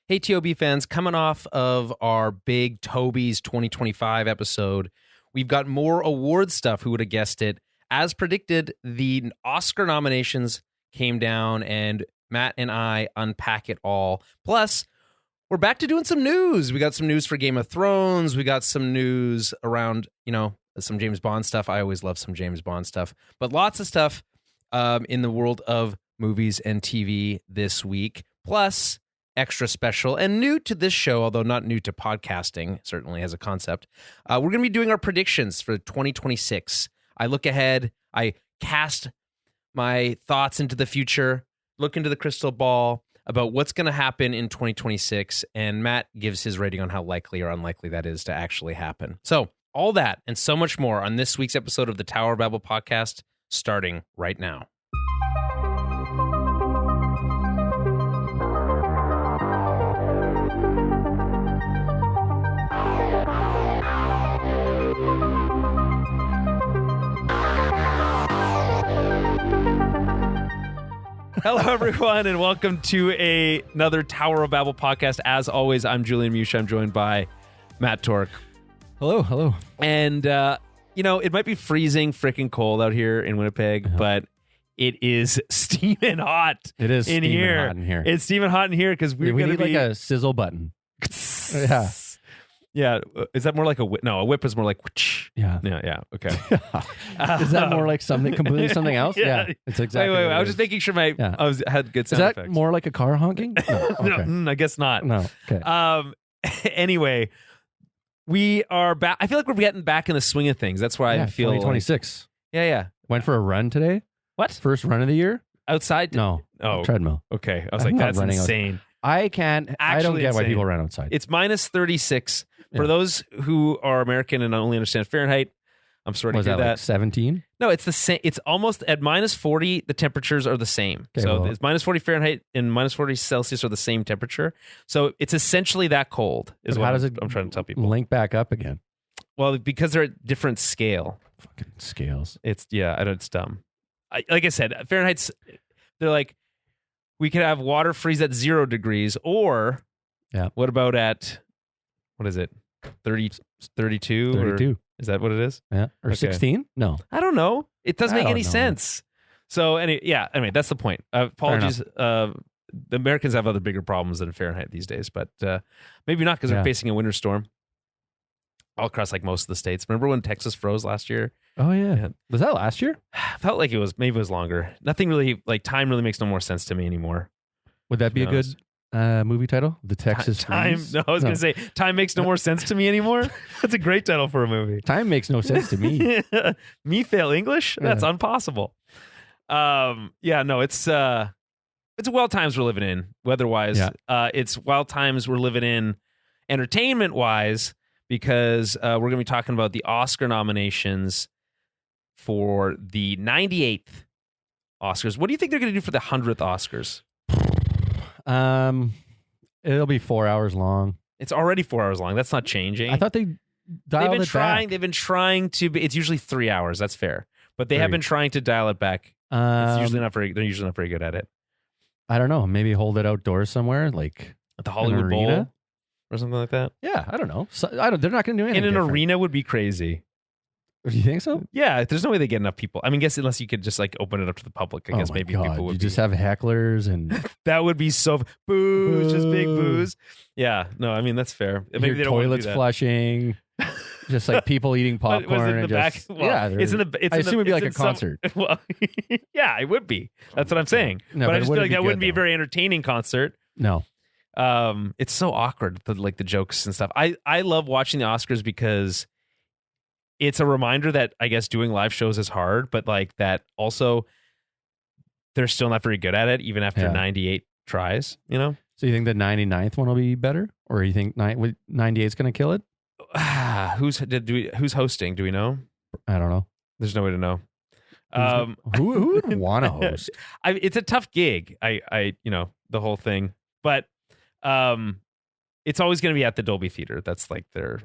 Hey, Tobie fans, coming off of our big Tobies 2025 episode, we've got more award stuff. Who would have guessed it? As predicted, the Oscar nominations came down, and Matt and I unpack it all. Plus, we're back to doing some news. We got some news for Game of Thrones. We got some news around, some James Bond stuff. I always love some James Bond stuff. But lots of stuff in the world of movies and TV this week. Plus, extra special and new to this show, although not new to podcasting, certainly as a concept. We're going to be doing our predictions for 2026. I look ahead, I cast my thoughts into the future, look into the crystal ball about what's going to happen in 2026, and Matt gives his rating on how likely or unlikely that is to actually happen. So, all that and so much more on this week's episode of the Tower of Babel podcast, starting right now. Hello, everyone, and welcome to another Tower of Babel podcast. As always, I'm Julian Musha. I'm joined by Matt Tork. Hello. And, it might be freezing freaking cold out here in Winnipeg, but it is steaming hot. It is in steaming here. hot in here. It's steaming hot in here because we need like a sizzle button. Yeah. Yeah. Is that more like a whip? No, a whip is more like whoosh. Yeah. Yeah. Okay. Is that more like completely something else? Yeah. It's exactly. Wait. what I was just making sure I had good Is sound that effects. more like a car honking? No, okay. No, I guess not. No. Okay. Anyway, we are back. I feel like we're getting back in the swing of things. That's why I feel 2026. Yeah. Went for a run today. What? First run of the year? Outside? No. Oh, Treadmill. okay. I was I'm like, not that's running insane. I don't get why people run outside. It's minus 36. For Yeah. those who are American and only understand Fahrenheit, I'm sorry to hear that. Like 17? No, it's the same. It's almost at minus 40. The temperatures are the same. Okay, So well- it's minus 40 Fahrenheit and minus 40 Celsius are the same temperature. So it's essentially that cold. Is But what how does it I'm trying to tell people. link back up again? Well, because they're at different scale. Fucking scales. It's it's dumb. Like I said, Fahrenheit's. They're like, we could have water freeze at 0 degrees, or what about at what is it? 30, 32? 32. Is that what it is? Yeah. Or Okay. 16? No. I don't know. It doesn't make I any don't know. sense. So anyway, that's the point. Apologies. The Americans have other bigger problems than Fahrenheit these days, but maybe not because they're facing a winter storm all across like most of the states. Remember when Texas froze last year? Oh, yeah. Was that last year? Felt like maybe it was longer. Nothing really, like time really makes no more sense to me anymore. Would that be a good movie title? The Texas Time. Freeze? No, I was going to say, time makes no more sense to me anymore. That's a great title for a movie. Time makes no sense to me. Me fail English? That's impossible. It's wild times we're living in, weather-wise. Yeah. It's wild times we're living in entertainment-wise because we're going to be talking about the Oscar nominations for the 98th Oscars. What do you think they're going to do for the 100th Oscars? It'll be 4 hours long. It's already 4 hours long. That's not changing. I thought they dialed it back. They've been trying to. It's usually 3 hours. That's fair, but they have been trying to dial it back. It's usually not very. They're usually not very good at it. I don't know. Maybe hold it outdoors somewhere, like At the Hollywood Bowl or something like that. Yeah, I don't know. They're not going to do anything. In an different. arena would be crazy. Do you think so? Yeah, there's no way they get enough people. I mean, guess unless you could just like open it up to the public. I guess maybe people would. You just have hecklers and that would be so booze, just big booze. Yeah, no, I mean that's fair. Maybe they don't want to toilets do that. flushing, just like people eating popcorn. Was it in and the back? just, Well, yeah, it's in the. I assume it'd be like a concert. Well, yeah, it would be. That's what I'm saying. No, but I it just feel wouldn't like be that good, wouldn't be a though. very entertaining concert. No. It's so awkward, the jokes and stuff. I love watching the Oscars because it's a reminder that I guess doing live shows is hard, but like that also they're still not very good at it, even after 98 tries, you know? So you think the 99th one will be better? Or you think 98 is going to kill it? Who's hosting? Do we know? I don't know. There's no way to know. Who would want to host? It's a tough gig. The whole thing, but it's always going to be at the Dolby Theater. That's like their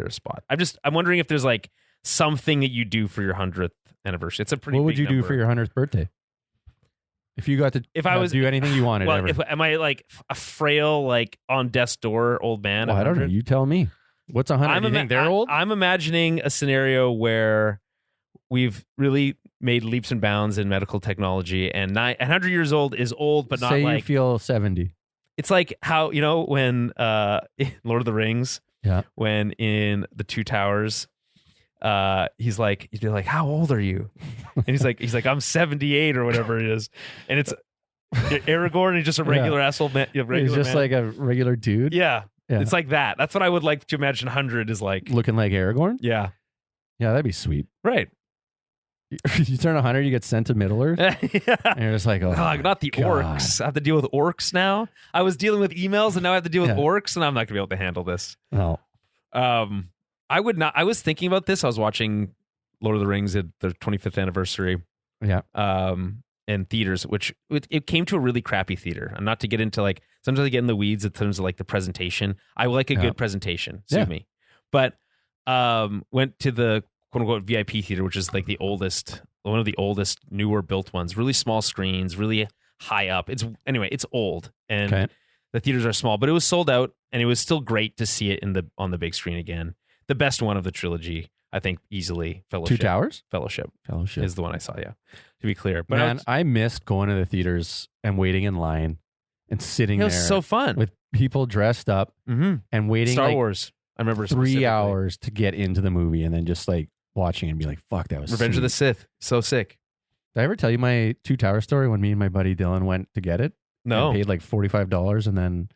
spot. I'm wondering if there's like something that you do for your 100th anniversary. It's a pretty. What would big you do number. for your 100th birthday? If you got to if I was do anything you wanted, well, am I like a frail, like on death's door old man? Well, I don't know. You tell me. What's 100? You think they're old? I'm imagining a scenario where we've really made leaps and bounds in medical technology, and 100 years old is old, but not Say like you feel 70. It's like how, when Lord of the Rings, when in the Two Towers, he'd be like, how old are you? And he's like, I'm 78 or whatever it is. And it's Aragorn, he's just a regular asshole man. He's just like a regular dude. Yeah. It's like that. That's what I would like to imagine 100 is like. Looking like Aragorn? Yeah. Yeah, that'd be sweet. Right. You turn 100, you get sent to Middle Earth. Yeah. And you're just like, oh, not the orcs. I have to deal with orcs now. I was dealing with emails and now I have to deal with orcs, and I'm not going to be able to handle this. No. I would not. I was thinking about this. I was watching Lord of the Rings at their 25th anniversary. Yeah. In theaters, which it came to a really crappy theater. And not to get into like, sometimes I get in the weeds in terms of like the presentation. I like a good presentation. Sue me. But went to the quote unquote VIP theater, which is like one of the oldest, newer built ones. Really small screens, really high up. It's old, and the theaters are small, but it was sold out, and it was still great to see it on the big screen again. The best one of the trilogy, I think, easily. Fellowship. Two Towers? Fellowship is the one I saw. Yeah, to be clear. But man, I missed going to the theaters and waiting in line and sitting there. It was so fun with people dressed up and waiting. Star Wars. I remember 3 hours to get into the movie, and then just like watching and be like, fuck, that was Revenge of the Sith. So sick. Did I ever tell you my Two Tower story when me and my buddy Dylan went to get it? No. And paid like $45, and then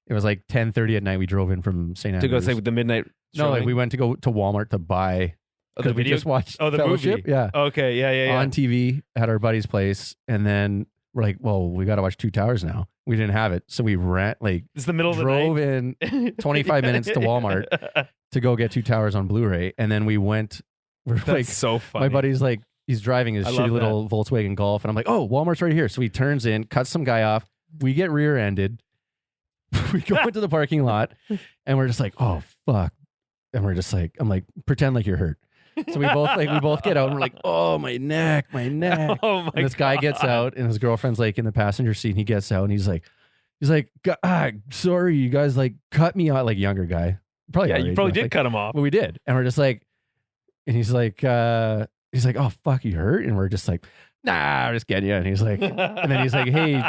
it was like 10:30 at night. We drove in from St. Andrews. To go say the midnight showing? No, like we went to go to Walmart to buy. The video? We just watched the Fellowship. movie. Yeah. Okay. Yeah. On TV at our buddy's place. And then we're like, well, we got to watch Two Towers now. We didn't have it. So we it's the middle of the night. Drove in 25 minutes to Walmart to go get Two Towers on Blu-ray. And then we went. That's like, so funny. My buddy's like, he's driving his shitty little Volkswagen Golf. And I'm like, oh, Walmart's right here. So he turns in, cuts some guy off. We get rear-ended. We go into the parking lot and we're just like, oh, fuck. And we're just like, I'm like, pretend like you're hurt. So we both get out and we're like, oh, my neck. Oh, my and this guy gets out and his girlfriend's like in the passenger seat, and he gets out and he's like, sorry, you guys like cut me out, like younger guy. Probably. Yeah, you probably did cut him off. Well, we did. And we're just like, and he's like, oh, fuck, you hurt? And we're just like, nah, I'm just getting you. And he's like, and then he's like, hey,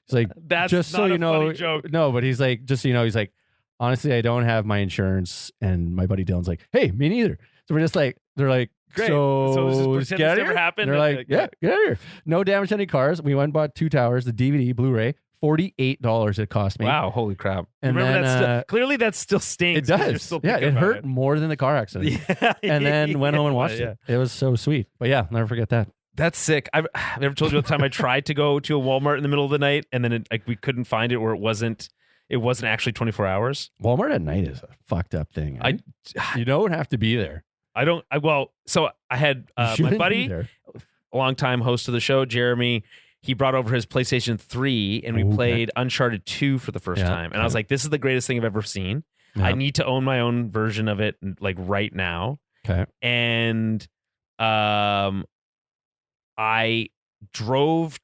he's like, that's just not so a you know, funny joke. No, but he's like, just so you know, he's like, honestly, I don't have my insurance. And my buddy Dylan's like, hey, me neither. So we're just like, they're like, great. So this get out of never here? happened. And they're like, yeah, get out of here. No damage to any cars. We went and bought Two Towers, the DVD, Blu-ray, $48 it cost me. Wow, holy crap. And remember then, clearly that still stings. It does. Yeah, it hurt more than the car accident. Yeah. And then went home and watched it. It was so sweet. But yeah, never forget that. That's sick. I've never told you the time I tried to go to a Walmart in the middle of the night, and then we couldn't find it, or it wasn't actually 24 hours. Walmart at night is a fucked up thing. You don't have to be there. So I had my buddy, a longtime host of the show, Jeremy. He brought over his PlayStation 3, and we played Uncharted 2 for the first time. And I was like, this is the greatest thing I've ever seen. Yeah. I need to own my own version of it, like right now. Okay. And we drove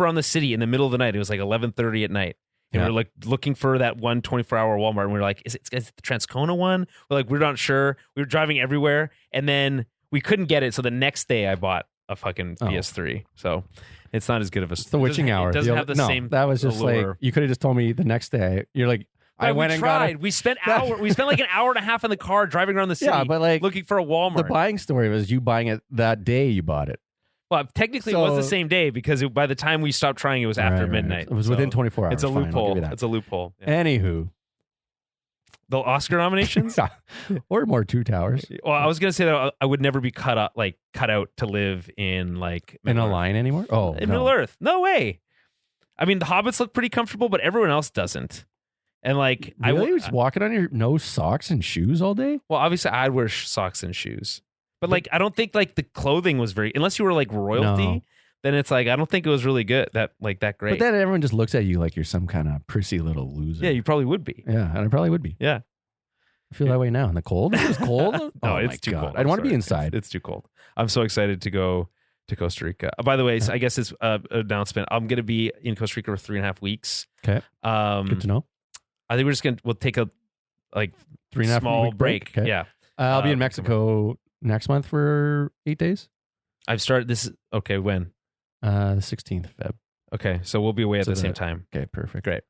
around the city in the middle of the night. It was like 11:30 at night. And we're like looking for that one 24-hour Walmart. And we were like, is it the Transcona one? We're not sure. We were driving everywhere. And then we couldn't get it. So the next day I bought a fucking PS3. So it's not as good of a... It's the witching hour. It doesn't have the same... That was just allure. like... You could have just told me the next day. You're like... I went and tried. got it. We spent like an hour and a half in the car driving around the city. Yeah, but like looking for a Walmart. The buying story was you buying it that day you bought it. Well, technically it was the same day because by the time we stopped trying, it was after midnight. It was within 24 hours. It's a loophole. Fine, it's a loophole. Yeah. Anywho. The Oscar nominations? Or more Two Towers. Well, I was going to say that I would never be cut out to live in like... in a line anymore? Oh, in Middle Earth. No way. I mean, the Hobbits look pretty comfortable, but everyone else doesn't. And like... Really? I was walking on your no socks and shoes all day? Well, obviously I'd wear socks and shoes. But like, I don't think like the clothing was very, unless you were like royalty, then it's like, I don't think it was really good, that great. But then everyone just looks at you like you're some kind of prissy little loser. Yeah, you probably would be. Yeah, and I probably would be. Yeah. I feel that way now in the cold. It was cold. No, it's too cold. I'd want to be inside. It's too cold. I'm so excited to go to Costa Rica. By the way, so I guess it's announcement. I'm going to be in Costa Rica for 3.5 weeks. Okay. Good to know. I think we'll take a 3.5 small week break. Okay. Yeah. I'll be in Mexico next month for 8 days. I've started this. Okay. When? The 16th of Feb. Okay. So we'll be away at the same time. Okay. Perfect. Great.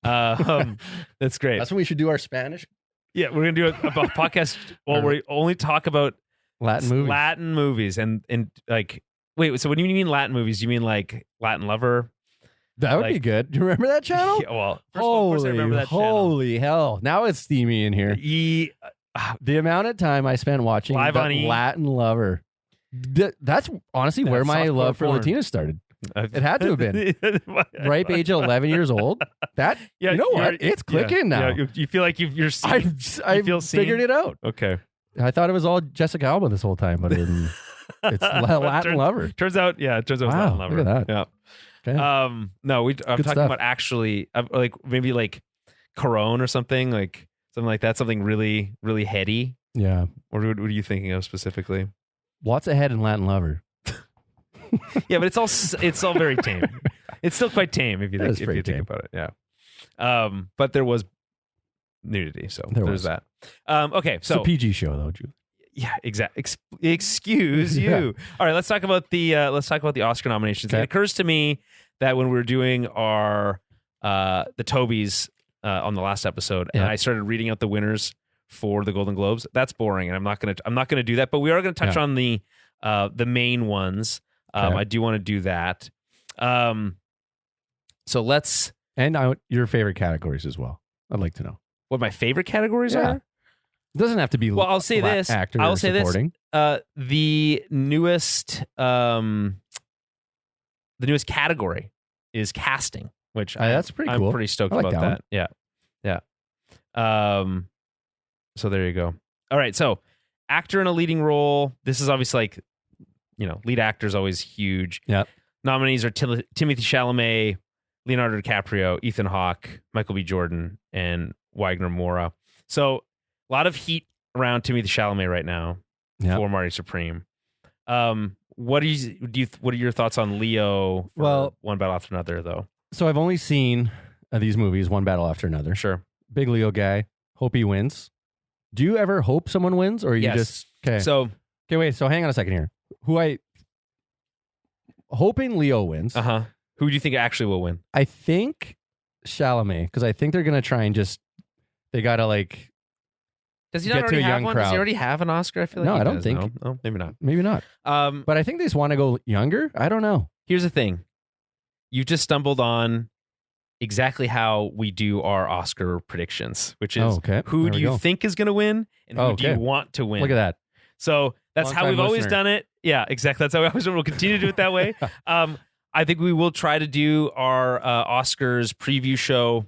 That's great. That's when we should do our Spanish. Yeah. We're going to do a podcast where we only talk about Latin movies and like, wait, so when you mean Latin movies, you mean like Latin Lover? That would be good. Do you remember that channel? Yeah, well, first of all, of course I remember that channel. Holy hell. Now it's steamy in here. The amount of time I spent watching Latin Lover. That's honestly where my love for Latinas started. It had to have been. Ripe age of 11 years old. That, you know what? It's clicking now. Yeah, you feel like you're seen. I figured it out. Okay. I thought it was all Jessica Alba this whole time, but it's Latin Lover. Turns out it's Latin Lover. Look at that. Yeah. Okay. No, I'm talking about actually like maybe like Corone or something like that. Something really, really heady. Yeah. Or what are you thinking of specifically? What's ahead in Latin Lover? Yeah, but it's all very tame. It's still quite tame if you think about it. Yeah. But there was nudity, so there's that. Okay, so it's a PG show though, Julie. Yeah, exactly. Excuse you. Yeah. All right, let's talk about the Oscar nominations. Okay. It occurs to me that when we were doing our the Tobies on the last episode, and I started reading out the winners for the Golden Globes. That's boring, and I'm not gonna do that. But we are gonna touch on the main ones. I do want to do that. So let's your favorite categories as well. I'd like to know what my favorite categories are. It doesn't have to be. Well, I'll say this. I'll say supporting. The newest category is casting, which that's pretty cool. I'm pretty stoked about that. Yeah. So there you go. All right. So actor in a leading role. This is obviously like, lead actor is always huge. Yeah. Nominees are Timothée Chalamet, Leonardo DiCaprio, Ethan Hawke, Michael B. Jordan, and Wagner Moura. So a lot of heat around Timothée Chalamet right now for Marty Supreme. What are your thoughts on Leo for One Battle After Another, though? So I've only seen these movies, One Battle After Another. Sure. Big Leo guy. Hope he wins. Do you ever hope someone wins, or you just okay? So wait. So hang on a second here. Hoping Leo wins. Who do you think actually will win? I think Chalamet, because I think they're gonna try and they gotta like. Does he not already have one? Crowd. Does he already have an Oscar? I feel like I don't think. No, maybe not. Maybe not. But I think they just want to go younger. I don't know. Here's the thing. You just stumbled on exactly how we do our Oscar predictions, which is who do you think is going to win and who do you want to win? Look at that. So that's how we've always done it. Yeah, exactly. That's how we always done it. We'll continue to do it that way. I think we will try to do our Oscars preview show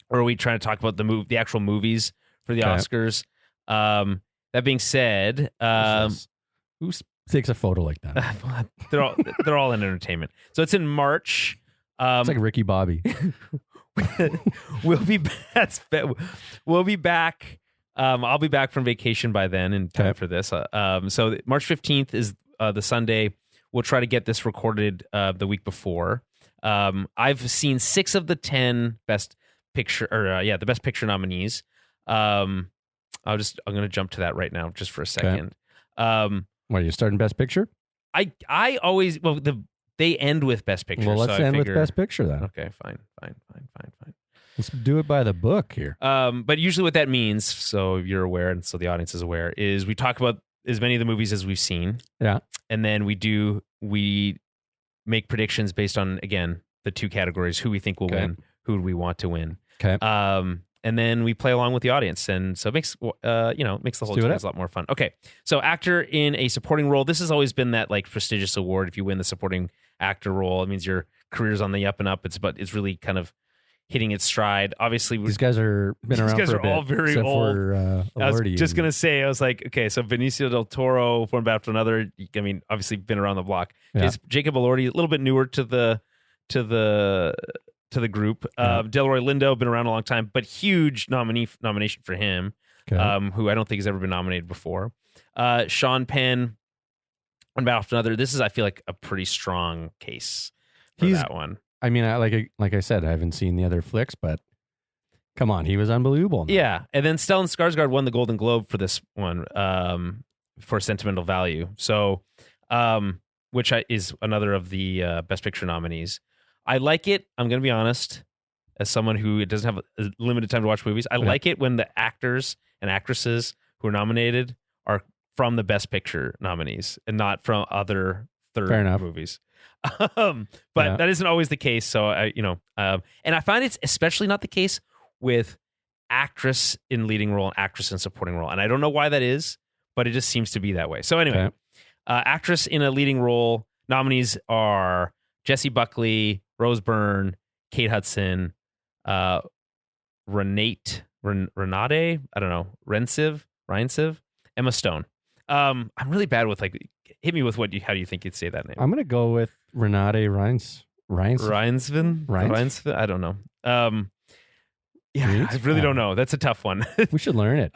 where we try to talk about the actual movies for the Oscars. That being said, who takes a photo like that? they're all in entertainment. So it's in March. It's like Ricky Bobby. We'll be back. I'll be back from vacation by then in time for this. So March 15th is the Sunday. We'll try to get this recorded the week before. I've seen 6 of the 10 best picture, the best picture nominees. I'm going to jump to that right now just for a second. What are you starting best picture? I always they end with best picture. Well, let's end with best picture then. Okay, fine. Let's do it by the book here. But usually what that means, so you're aware and so the audience is aware, is we talk about as many of the movies as we've seen. Yeah. And then we make predictions based on, again, the 2 categories, who we think will win, who we want to win. Okay. And then we play along with the audience, and so it makes the whole experience a lot more fun. Okay, so actor in a supporting role. This has always been that like prestigious award. If you win the supporting actor role, it means your career's on the up and up. It's really kind of hitting its stride. Obviously, these guys are been around. These guys are all very old. I was just gonna say, I was like, okay, so Benicio del Toro, One Battle After Another. I mean, obviously been around the block. Yeah. Jacob Elordi, a little bit newer to the group. Delroy Lindo, been around a long time, but huge nomination for him, who I don't think has ever been nominated before. Sean Penn, one battle after another. This is, I feel like, a pretty strong case for that one. I mean, like I said, I haven't seen the other flicks, but come on, he was unbelievable. Yeah, and then Stellan Skarsgård won the Golden Globe for this one for sentimental value. So, which is another of the Best Picture nominees. I like it. I'm going to be honest, as someone who doesn't have a limited time to watch movies, I like it when the actors and actresses who are nominated are from the Best Picture nominees and not from other third movies. But that isn't always the case. So and I find it's especially not the case with actress in leading role and actress in supporting role. And I don't know why that is, but it just seems to be that way. So anyway, actress in a leading role nominees are Jessie Buckley, Rose Byrne, Kate Hudson, Renate, I don't know, Reinsiv, Emma Stone. I'm really bad with hit me with how do you think you'd say that name? I'm gonna go with Renate Reinsvin. I don't know. I really don't know. That's a tough one. We should learn it.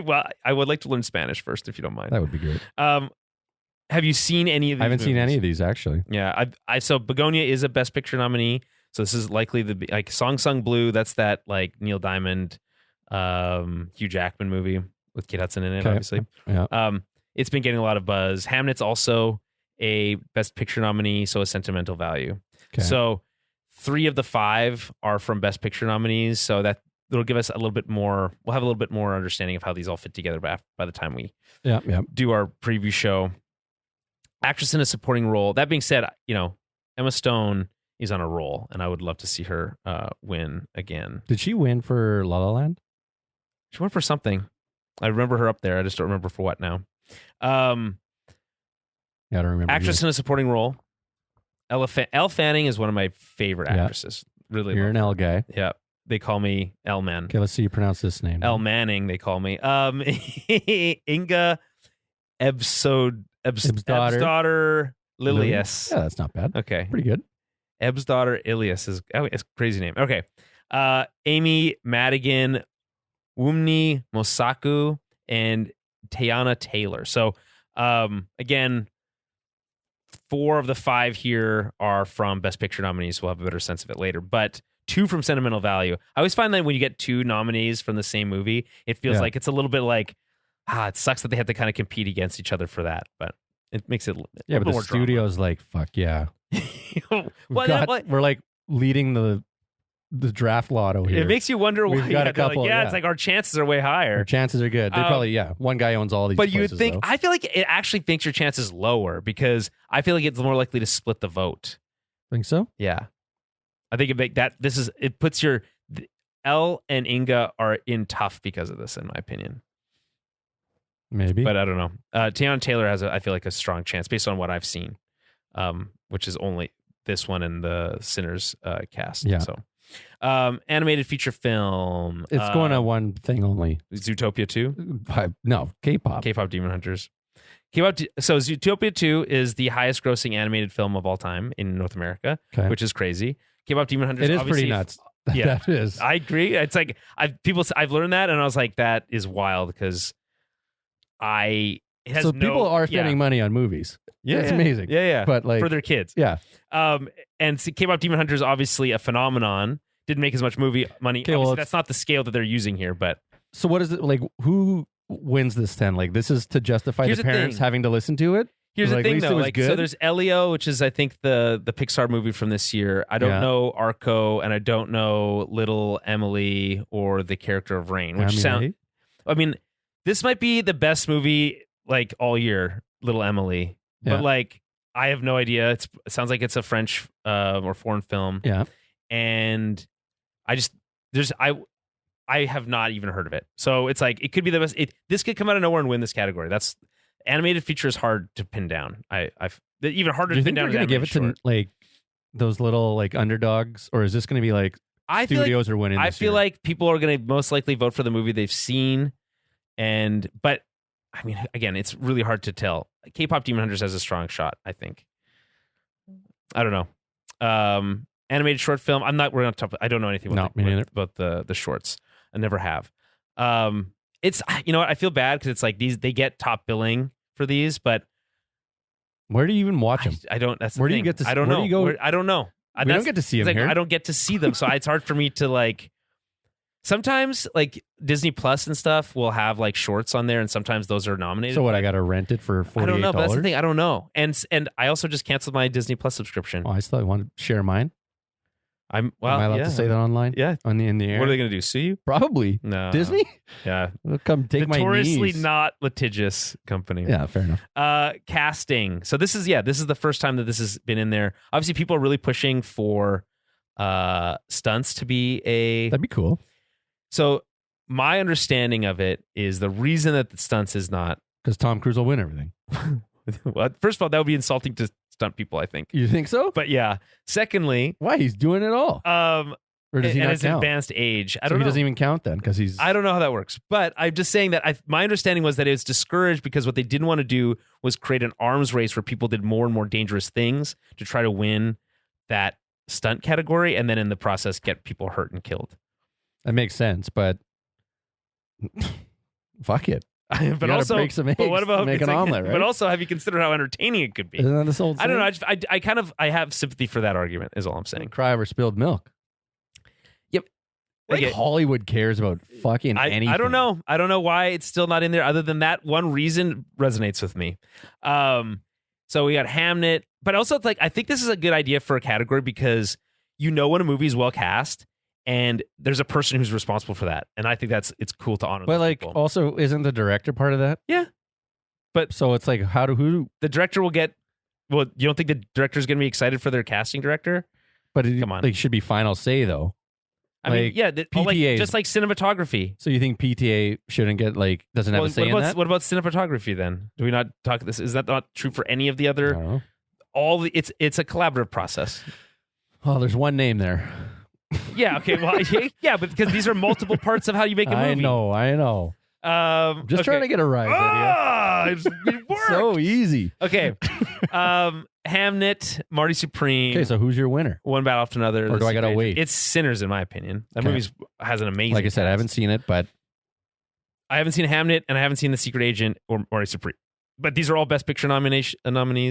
Well, I would like to learn Spanish first, if you don't mind. That would be great. Have you seen any of these? I haven't movies? seen any of these actually. Yeah, so Begonia is a Best Picture nominee. So this is likely Song Sung Blue. That's that Neil Diamond, Hugh Jackman movie with Kate Hudson in it, obviously. Yeah. It's been getting a lot of buzz. Hamlet's also a Best Picture nominee, so a sentimental value. Okay. So 3 of the 5 are from Best Picture nominees. So it'll give us a little bit more. We'll have a little bit more understanding of how these all fit together by the time we do our preview show. Actress in a supporting role. That being said, Emma Stone is on a roll, and I would love to see her win again. Did she win for La La Land? She won for something. I remember her up there. I just don't remember for what now. I don't remember. Actress in a supporting role. Elle Fanning is one of my favorite actresses. Really, you're an Elle guy. Yeah, they call me Elle Man. Okay, let's see you pronounce this name. Elle Manning, they call me. Inga Ebbsdottir Lilius. Yeah, that's not bad. Okay, pretty good. Ebbsdottir Ilias is it's a crazy name. Okay, Amy Madigan, Wunmi Mosaku, and Teyana Taylor. So again, 4 of the 5 here are from Best Picture nominees. We'll have a better sense of it later. But 2 from sentimental value. I always find that when you get 2 nominees from the same movie, it feels like it's a little bit it sucks that they have to kind of compete against each other for that. But it makes it but the studio's fuck yeah. We're leading the draft lotto here. It makes you wonder why. We've got a couple. It's like our chances are way higher. Our chances are good. They probably one guy owns all these. But you would think I feel like it actually makes your chances lower because I feel like it's more likely to split the vote. Think so? Yeah, I think it puts your Elle and Inga are in tough because of this, in my opinion. Maybe, but I don't know. Teyana Taylor has I feel like a strong chance based on what I've seen, which is only this one and the Sinners cast. Yeah. So. Animated feature film. It's going to one thing only. Zootopia 2? No, K-pop. K-pop Demon Hunters. So Zootopia 2 is the highest grossing animated film of all time in North America, which is crazy. K-pop Demon Hunters. It is pretty nuts. Yeah, that is. I agree. It's like I've learned that, and I was like, that is wild because people are spending money on movies. Yeah, it's amazing. Yeah. But for their kids. Yeah. And K-pop Demon Hunters obviously a phenomenon. Didn't make as much movie money. Okay, well, that's not the scale that they're using here. But so what is it who wins this then? This is to justify the parents having to listen to it. Here's the thing, though. So there's Elio, which is I think the Pixar movie from this year. I don't know Arco, and I don't know Little Emily or the character of Rain. This might be the best movie all year, Little Emily. But I have no idea. It sounds like it's a French or foreign film. Yeah. And I have not even heard of it. So it's it could be the best. This could come out of nowhere and win this category. That's animated feature is hard to pin down. Even harder to pin down. Do you think they're going to give it to those little underdogs, or is this going to be studios are winning? I feel like people are going to most likely vote for the movie they've seen, but again, it's really hard to tell. K-pop Demon Hunters has a strong shot, I think. I don't know. Animated short film. We're not talk. I don't know anything about the shorts. I never have. It's what I feel bad because it's these they get top billing for these, but Where do you even watch them? I don't. That's the where thing. do you get to? I don't know. Do you go? I don't know. We don't get to see them here. I don't get to see them, so it's hard for me to like. Sometimes like Disney Plus and stuff will have like shorts on there, and sometimes those are nominated. So what? I got to rent it for $48? I don't know. But that's the thing. I don't know. And I also just canceled my Disney Plus subscription. Oh, I still want to share mine. Am I allowed to say that online? Yeah. In the air? What are they going to do? Sue you? Probably. No. Disney? Yeah. They'll come take my knees. Notoriously not litigious company. Yeah, fair enough. Casting. So this is the first time that this has been in there. Obviously, people are really pushing for stunts to be That'd be cool. So my understanding of it is the reason that the stunts is not because Tom Cruise will win everything. Well, first of all, that would be insulting to stunt people, I think. You think so? But yeah. Secondly, why? He's doing it all. Or does he not his count? Advanced age. I So don't know. He doesn't even count then because he's. I don't know how that works. But I'm just saying that my understanding was that it was discouraged because what they didn't want to do was create an arms race where people did more and more dangerous things to try to win that stunt category and then in the process get people hurt and killed. That makes sense, but fuck it. But also, break some eggs but what about make an omelet, right? But also, have you considered how entertaining it could be? Isn't that this old I don't know. I have sympathy for that argument. Is all I'm saying. Cry over spilled milk. Yep. Like Hollywood cares about fucking anything. I don't know. I don't know why it's still not in there. Other than that one reason resonates with me. So we got Hamnet, but also it's like I think this is a good idea for a category because when a movie is well cast. And there's a person who's responsible for that, and I think it's cool to honor. But those people. Also, isn't the director part of that? Yeah, but so it's like, who the director will get? Well, you don't think the director's going to be excited for their casting director? But come on, should be final say though. I mean, yeah, PTA, just like cinematography. So you think PTA shouldn't get doesn't have a say in that? What about cinematography then? Do we not talk this? Is that not true for any of the other? It's a collaborative process. Well, there's one name there. Yeah. Okay. Well, yeah, but because these are multiple parts of how you make a movie. I know. Just trying to get a rise. It worked. So easy. Okay. Hamnet, Marty Supreme. Okay, so who's your winner? One battle after another. Or do I gotta wait? It's Sinners, in my opinion. That movie has an amazing. Like I said, I haven't seen it, but I haven't seen Hamnet, and I haven't seen The Secret Agent or Marty Supreme. But these are all Best Picture nominees,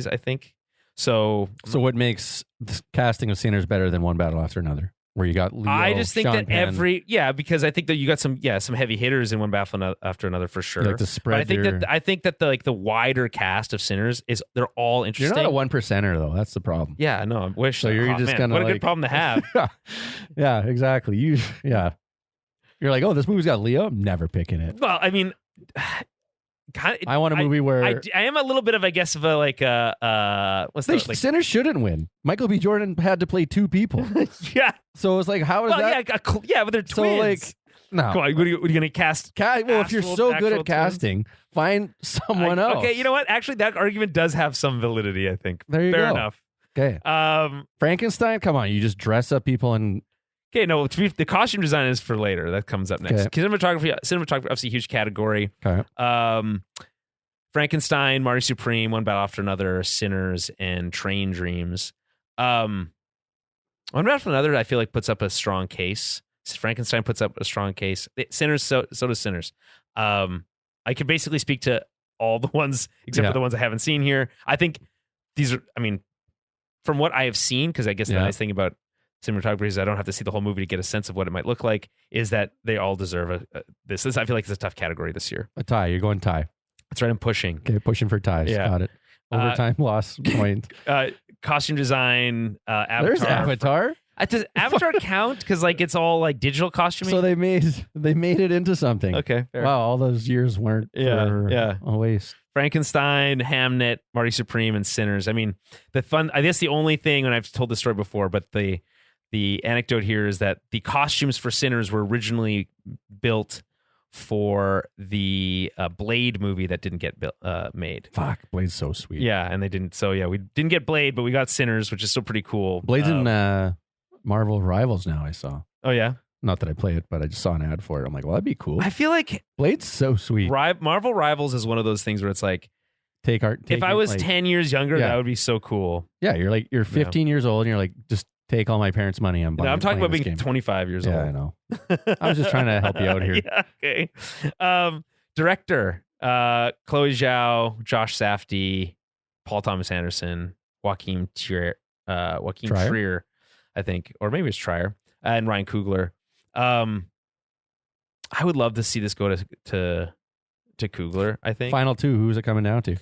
I think. So what makes the casting of Sinners better than One Battle After Another? Where you got Leo, I just think Sean that Penn. because I think that you got some heavy hitters in One Battle After Another for sure. You like to spread but I think that the wider cast of Sinners they're all interesting. You're not a 1%er though. That's the problem. Yeah, no, I wish. So you're just gonna what a good problem to have. Yeah, exactly. You're like, oh, this movie's got Leo. I'm never picking it. Well, I mean. I want a movie where I am a little bit of, I guess, of a Sinners shouldn't win. Michael B. Jordan had to play two people. Yeah, so it's like, how is that? Yeah, but they're twins. So no, come on, what are you going to cast? Well, if you're so good at casting, find someone else. Okay, you know what? Actually, that argument does have some validity. I think. There you go. Fair enough. Okay. Frankenstein. Come on, you just dress up people and. Okay, no, the costume design is for later. That comes up next. Okay. Cinematography, obviously a huge category. Okay. Frankenstein, Marty Supreme, One Battle After Another, Sinners, and Train Dreams. One Battle After Another, I feel like puts up a strong case. Frankenstein puts up a strong case. Sinners, so does Sinners. I can basically speak to all the ones except for the ones I haven't seen here. I think these are, I mean, from what I have seen, because I guess the nice thing about cinematography is I don't have to see the whole movie to get a sense of what it might look like, is that they all deserve this. I feel like it's a tough category this year. A tie. You're going tie. That's right. I'm pushing. Okay, pushing for ties. Yeah. Got it. Overtime loss point. Costume design, Avatar. There's Avatar. Does Avatar count? Because it's all digital costuming. So they made it into something. Okay. Fair. Wow, all those years weren't a waste. Frankenstein, Hamnet, Marty Supreme, and Sinners. I mean, I guess the only thing, and I've told this story before, but the anecdote here is that the costumes for Sinners were originally built for the Blade movie that didn't get made. Fuck, Blade's so sweet. Yeah, and they didn't. So yeah, we didn't get Blade, but we got Sinners, which is still pretty cool. Blade's in Marvel Rivals now. I saw. Oh yeah. Not that I play it, but I just saw an ad for it. I'm like, well, that'd be cool. I feel like Blade's so sweet. Marvel Rivals is one of those things where it's like, if I was 10 years younger, that would be so cool. Yeah, you're 15 years old, and you're like, just take all my parents' money. I'm talking about being 25 years old. Yeah, I know. I was just trying to help you out here. Yeah, okay. Director, Chloe Zhao, Josh Safdie. Paul Thomas Anderson, Joachim Trier, I think, or maybe it's Trier, and Ryan Coogler. I would love to see this go to Coogler. I think final two. Who's it coming down to?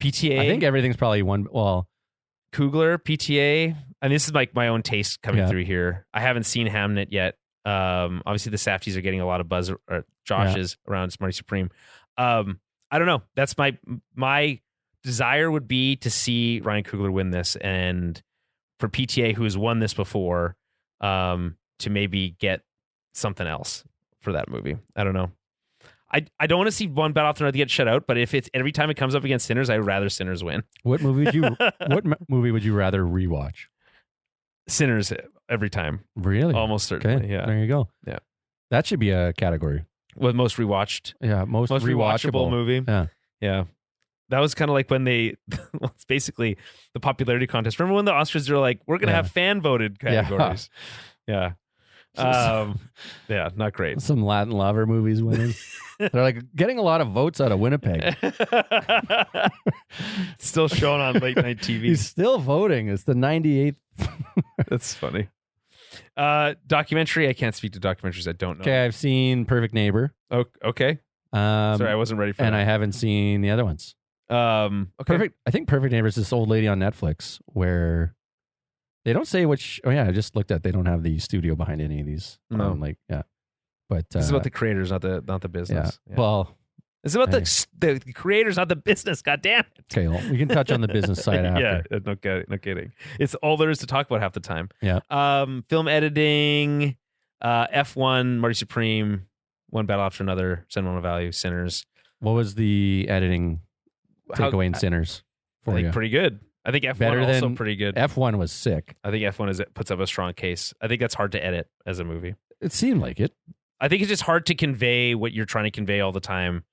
PTA. I think everything's probably one. Well, Coogler, PTA, and this is like my own taste coming through here. I haven't seen Hamnet yet. Obviously, the Safdies are getting a lot of buzz, or Josh's around Smarty Supreme. I don't know. That's my desire would be to see Ryan Coogler win this, and for PTA, who has won this before, to maybe get something else for that movie. I don't know. I don't want to see one Battle After Another get shut out, but if it's every time it comes up against Sinners, I'd rather Sinners win. What movie would you rather rewatch? Sinners every time. Really? Almost certainly. Okay. Yeah. There you go. Yeah. That should be a category. With most rewatched. Yeah. Most rewatchable movie. Yeah. Yeah. That was kind of like when well, it's basically the popularity contest. Remember when the Oscars were like, we're going to have fan voted categories. Yeah. Yeah, not great. Some Latin lover movies winning. They're like getting a lot of votes out of Winnipeg. Still showing on late night TV. He's still voting. It's the 98th. That's funny. Documentary. I can't speak to documentaries. I don't know. Okay, I've seen Perfect Neighbor. Oh, okay. Sorry, I wasn't ready for that. And that. I haven't seen the other ones. Okay. I think Perfect Neighbor is this old lady on Netflix where they don't say which. Oh yeah, I just looked at. They don't have the studio behind any of these. No. But this is about the creators, not the business. Yeah. Well, it's about the creators, not the business. God damn it. Okay, well, we can touch on the business side after. Yeah, no kidding. It's all there is to talk about half the time. Yeah. Film editing, F1, Marty Supreme, One Battle After Another, Sentimental Value, Sinners. What was the editing takeaway in Sinners for I think you? pretty good. I think F1 Better also than pretty good. F1 was sick. I think F1 puts up a strong case. I think that's hard to edit as a movie. It seemed like it. I think it's just hard to convey what you're trying to convey all the time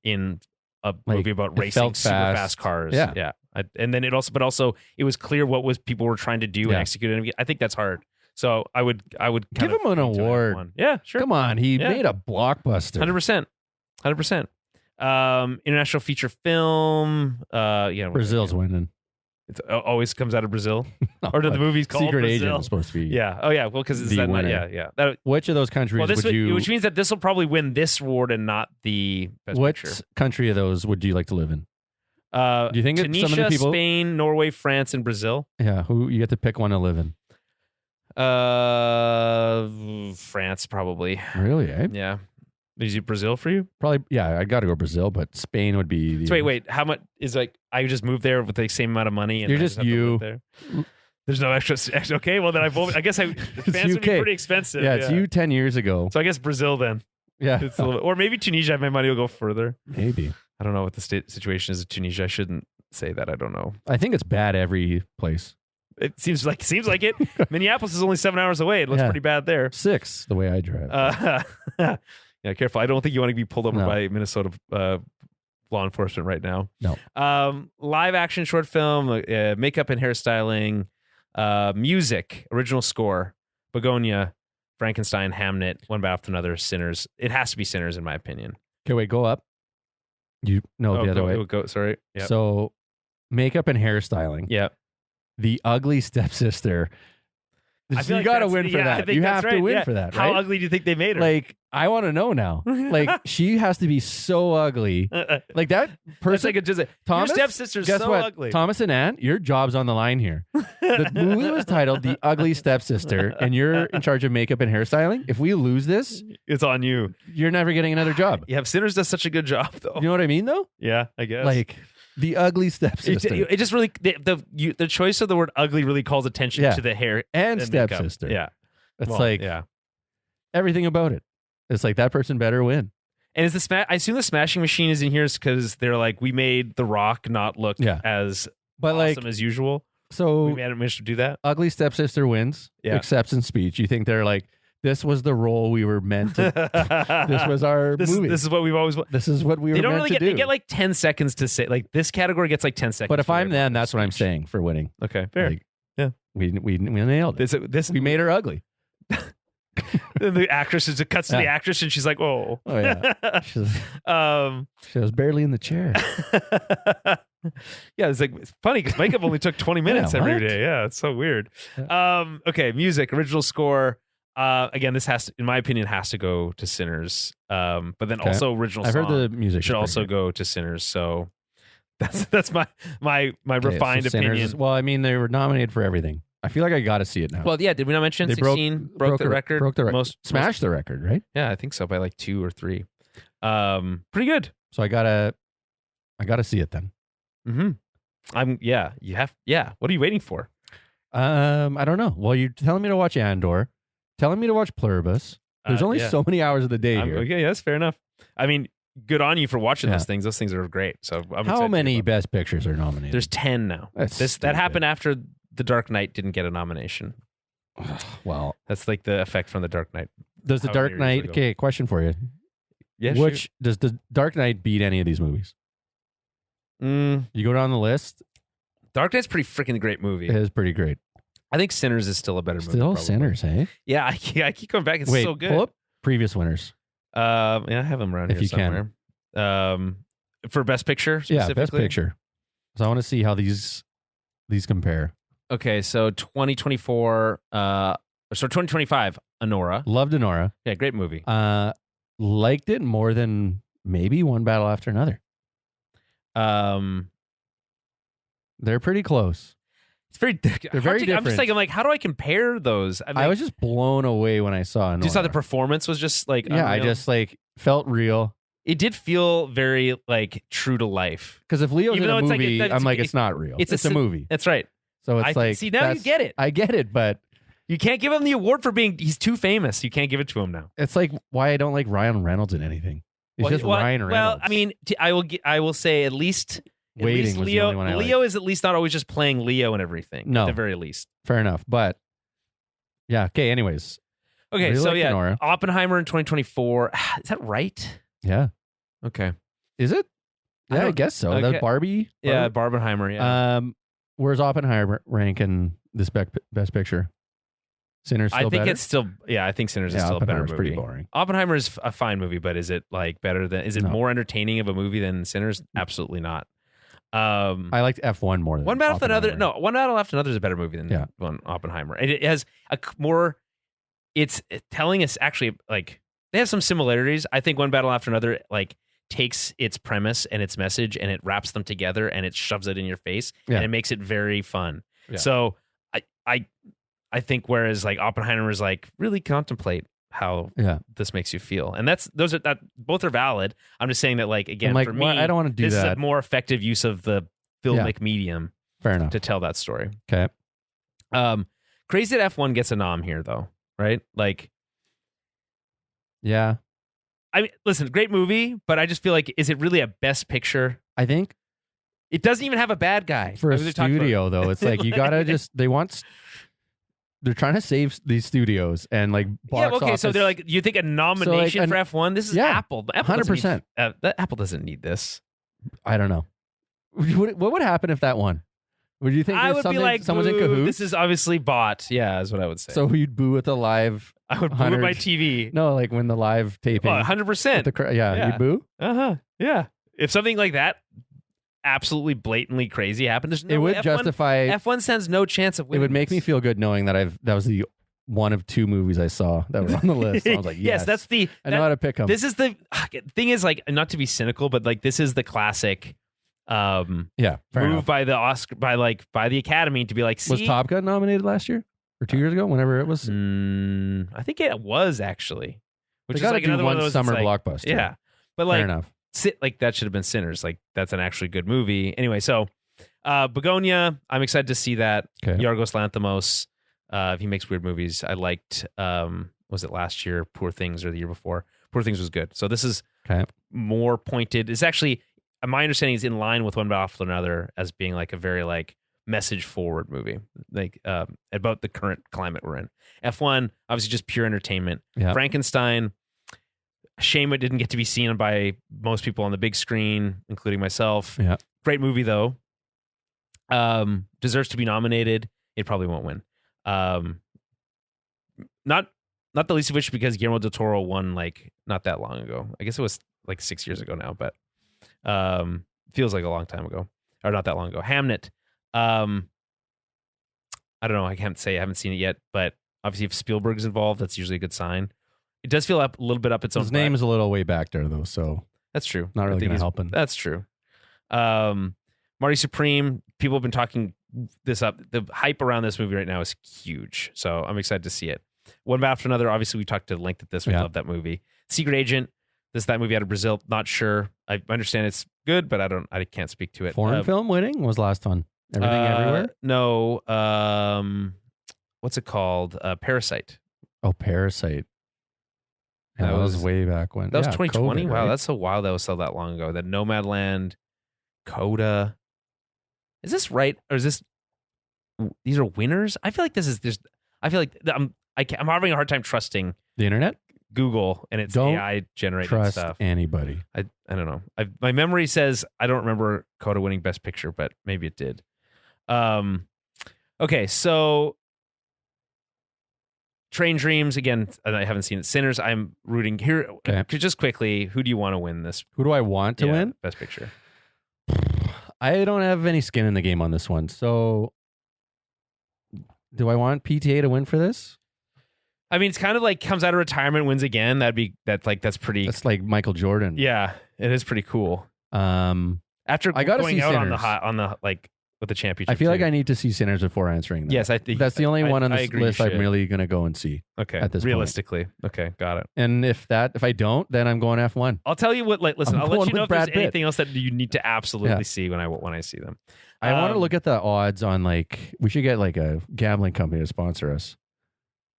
in a movie about racing super fast cars. Yeah. And then it was clear what people were trying to do and execute it. I think that's hard. So I would give him an award. Yeah, sure. Come on, he made a blockbuster. 100%. International feature film. Brazil's winning. It always comes out of Brazil, or do the movies called Secret Brazil? Agent is supposed to be. Yeah. Oh yeah. Well, because it's that. Yeah. Which of those countries which means that this will probably win this award and not the best picture. What country of those would you like to live in? Do you think Tunisia, some of the people, Spain, Norway, France, and Brazil? Yeah. Who you get to pick one to live in? France probably. Really? Eh? Yeah. Is it Brazil for you? Probably. Yeah. I got to go Brazil, but Spain would be. The wait. How much is I just moved there with the same amount of money? And You're just you. There? There's no extra. Okay. Well, then I guess France would be pretty expensive. Yeah, it's you 10 years ago. So I guess Brazil then. Yeah. It's or maybe Tunisia. My money will go further. Maybe. I don't know what the situation is in Tunisia. I shouldn't say that. I don't know. I think it's bad every place. It seems like it. Minneapolis is only 7 hours away. It looks pretty bad there. 6, the way I drive. Yeah, careful. I don't think you want to be pulled over by Minnesota law enforcement right now. No. Live action short film, makeup and hairstyling, music, original score, Begonia, Frankenstein, Hamnet, One Battle After Another, Sinners. It has to be Sinners in my opinion. Okay, wait, go up. The other way. Sorry. Yep. So, makeup and hairstyling. Yeah. The Ugly Stepsister. You got to win for that. You have to win for that, right? How ugly do you think they made her? Like, I want to know now. Like, she has to be so ugly. Like, that person. Thomas, your stepsister's guess so what? ugly. Thomas and Ann, your job's on the line here. The movie was titled The Ugly Stepsister, and you're in charge of makeup and hairstyling. If we lose this, it's on you. You're never getting another job. Yeah, Sinners does such a good job, though. You know what I mean, though? Yeah, I guess. Like, The Ugly Stepsister. It just really the choice of the word ugly really calls attention to the hair and stepsister. Yeah, it's everything about it. It's like that person better win. And is I assume the Smashing Machine is in here because they're like, we made The Rock not look as awesome as usual. So we managed to do that. Ugly Stepsister wins. Acceptance speech. You think they're like, this was the role we were meant to. This was our movie. This is what we've always. This is what we were meant to do. They get like 10 seconds to say. Like this category gets like 10 seconds. But if I'm them, that's what I'm saying for winning. Okay, fair. Like, we nailed it. We made her ugly. And the actress it cuts to the actress, and she's like, "Oh, yeah." She was barely in the chair. Yeah, it's funny because makeup only took 20 minutes every day. Yeah, it's so weird. Okay, music, original score. Again, this in my opinion, has to go to Sinners. But then also original song. I've heard the music should also go to Sinners. So that's my refined opinion. Well, I mean, they were nominated for everything. I feel like I got to see it now. Well, yeah. Did we not mention 16 broke the record? Broke the record. Smashed the record, right? Yeah, I think so by like 2 or 3. Pretty good. So I gotta see it then. Mm-hmm. What are you waiting for? I don't know. Well, you're telling me to watch Andor, telling me to watch Pluribus. There's only so many hours of the day here. Okay, that's fair enough. I mean, good on you for watching those things. Those things are great. So how many Best Pictures are nominated? There's 10 now. That happened after The Dark Knight didn't get a nomination. Well, that's like the effect from The Dark Knight. Does The Dark Knight? Okay, question for you. Yeah, does The Dark Knight beat any of these movies? You go down the list. Dark Knight's a pretty freaking great movie. It is pretty great. I think Sinners is still a better movie. Still Sinners, hey? Yeah, I keep coming back. It's so good. Pull up previous winners. Yeah, I have them around if here you somewhere. For Best Picture, specifically? Yeah, Best Picture. So I want to see how these compare. Okay, so 2024, 2025, Anora. Loved Anora. Yeah, great movie. Liked it more than maybe One Battle After Another. They're pretty close. It's very. They're very different. I'm like, how do I compare those? I was just blown away when I saw Anora. You saw the performance was just like, yeah, I just like felt real. It did feel very like true to life. Because if Leo's in a movie, I'm like, it's not real. It's a movie. That's right. So it's like, see, now you get it. I get it, but you can't give him the award for he's too famous. You can't give it to him now. It's like why I don't like Ryan Reynolds in anything. It's just Ryan Reynolds. Well, I mean, I will say at least Waiting was the only one I Leo is at least not always just playing Leo and everything. No. At the very least. Fair enough. But yeah, okay, anyways. Okay, really so yeah, Nora. Oppenheimer in 2024. Is that right? Yeah. Okay. Is it? Yeah, I guess so. Okay. That Barbie? Yeah, Barbenheimer, yeah. Where's Oppenheimer rank in this Best Picture? Sinners still better? It's still, I think Sinners is still a better movie. Pretty boring. Oppenheimer is a fine movie, but is it like better than, is it more entertaining of a movie than Sinners? Absolutely not. I liked F1 more than One Battle After Another. No, One Battle After Another is a better movie than Oppenheimer. It has a more, it's telling us actually, like, they have some similarities. I think One Battle After Another, like, takes its premise and its message and it wraps them together and it shoves it in your face and it makes it very fun. Yeah. So I think whereas like Oppenheimer is like really contemplate how this makes you feel, and both are valid. I'm just saying that like again for me, I don't want to do this that. is a more effective use of the filmic medium. Fair enough to tell that story. Okay. Crazy that F1 gets a nom here though, right? Like, yeah. I mean, listen, great movie, but I just feel like, is it really a Best Picture? I think it doesn't even have a bad guy for a studio, though. It's like you gotta they're trying to save these studios and like box office. So they're like, you think a nomination for F1? This is Apple. 100%. Apple doesn't need this. I don't know. What would happen if that won? Would you think I would be like, someone's in cahoots? This is obviously bought. Yeah, is what I would say. So you'd boo at the live. I would boo at my TV. No, like when the live taping. 100%. Yeah, you'd boo? Yeah. If something like that absolutely blatantly crazy happened, there's no it would F1, justify. F1 stands no chance of winning. It would make me feel good knowing that that was the one of 2 movies I saw that were on the list. So I was like, yes, that's the. I know how to pick them. This is the thing is like, not to be cynical, but like this is the classic. Move by the Oscar by the Academy to be like, see? Was Top Gun nominated last year or 2 years ago? Whenever it was, I think it was actually. Which is like another one of those summer blockbuster. Yeah, but like, fair enough. Like that should have been Sinners. Like that's an actually good movie. Anyway, so Begonia, I'm excited to see that. Okay. Yorgos Lanthimos, he makes weird movies. I liked. Was it last year? Poor Things or the year before? Poor Things was good. So this is more pointed. It's actually. My understanding is in line with One Battle After Another as being like a very like message forward movie, like about the current climate we're in. F1 obviously just pure entertainment. Yeah. Frankenstein, shame it didn't get to be seen by most people on the big screen, including myself. Yeah, great movie though. Deserves to be nominated. It probably won't win. Not Not the least of which because Guillermo del Toro won like not that long ago. I guess it was like 6 years ago now, but feels like a long time ago, or not that long ago. Hamnet. I don't know. I can't say I haven't seen it yet, but obviously if Spielberg's involved, that's usually a good sign. It does feel up a little bit up its own. His name is a little way back there though, so that's true. Not really going to help him. That's true. Marty Supreme. People have been talking this up. The hype around this movie right now is huge, so I'm excited to see it. One After Another. Obviously, we talked to length at this. We love that movie. Secret Agent. That movie out of Brazil. Not sure. I understand it's good, but I can't speak to it. Foreign film winning was last one. Everything Everywhere. No. What's it called? Parasite. Oh, Parasite. Yeah, that was way back when. That was 2020. COVID, wow, right? that's so wild. That was so that long ago. Then Nomadland, Coda. Is this right, or is this? These are winners. I feel like this is just. I feel like I'm having a hard time trusting the internet, Google, and its AI generated trust stuff. Anybody. I don't know. My memory says I don't remember Coda winning Best Picture, but maybe it did. Okay, so Train Dreams again. I haven't seen it. Sinners. I'm rooting here. Okay. Just quickly, who do you want to win this? Who do I want to win? Best Picture. I don't have any skin in the game on this one. So, do I want PTA to win for this? I mean, it's kind of like comes out of retirement, wins again. That's pretty. That's like Michael Jordan. Yeah, it is pretty cool. After I gotta going see out Sinners. With the championship. I feel like I need to see Sinners before answering that. Yes, I think that's the only one on this list I'm should. really going to go and see. Okay, at this realistically. Point. Okay, got it. And if I don't, then I'm going F1. I'll tell you what. Listen, I'll let you know if there's anything else that you need to absolutely see when I see them. I want to look at the odds on we should get like a gambling company to sponsor us,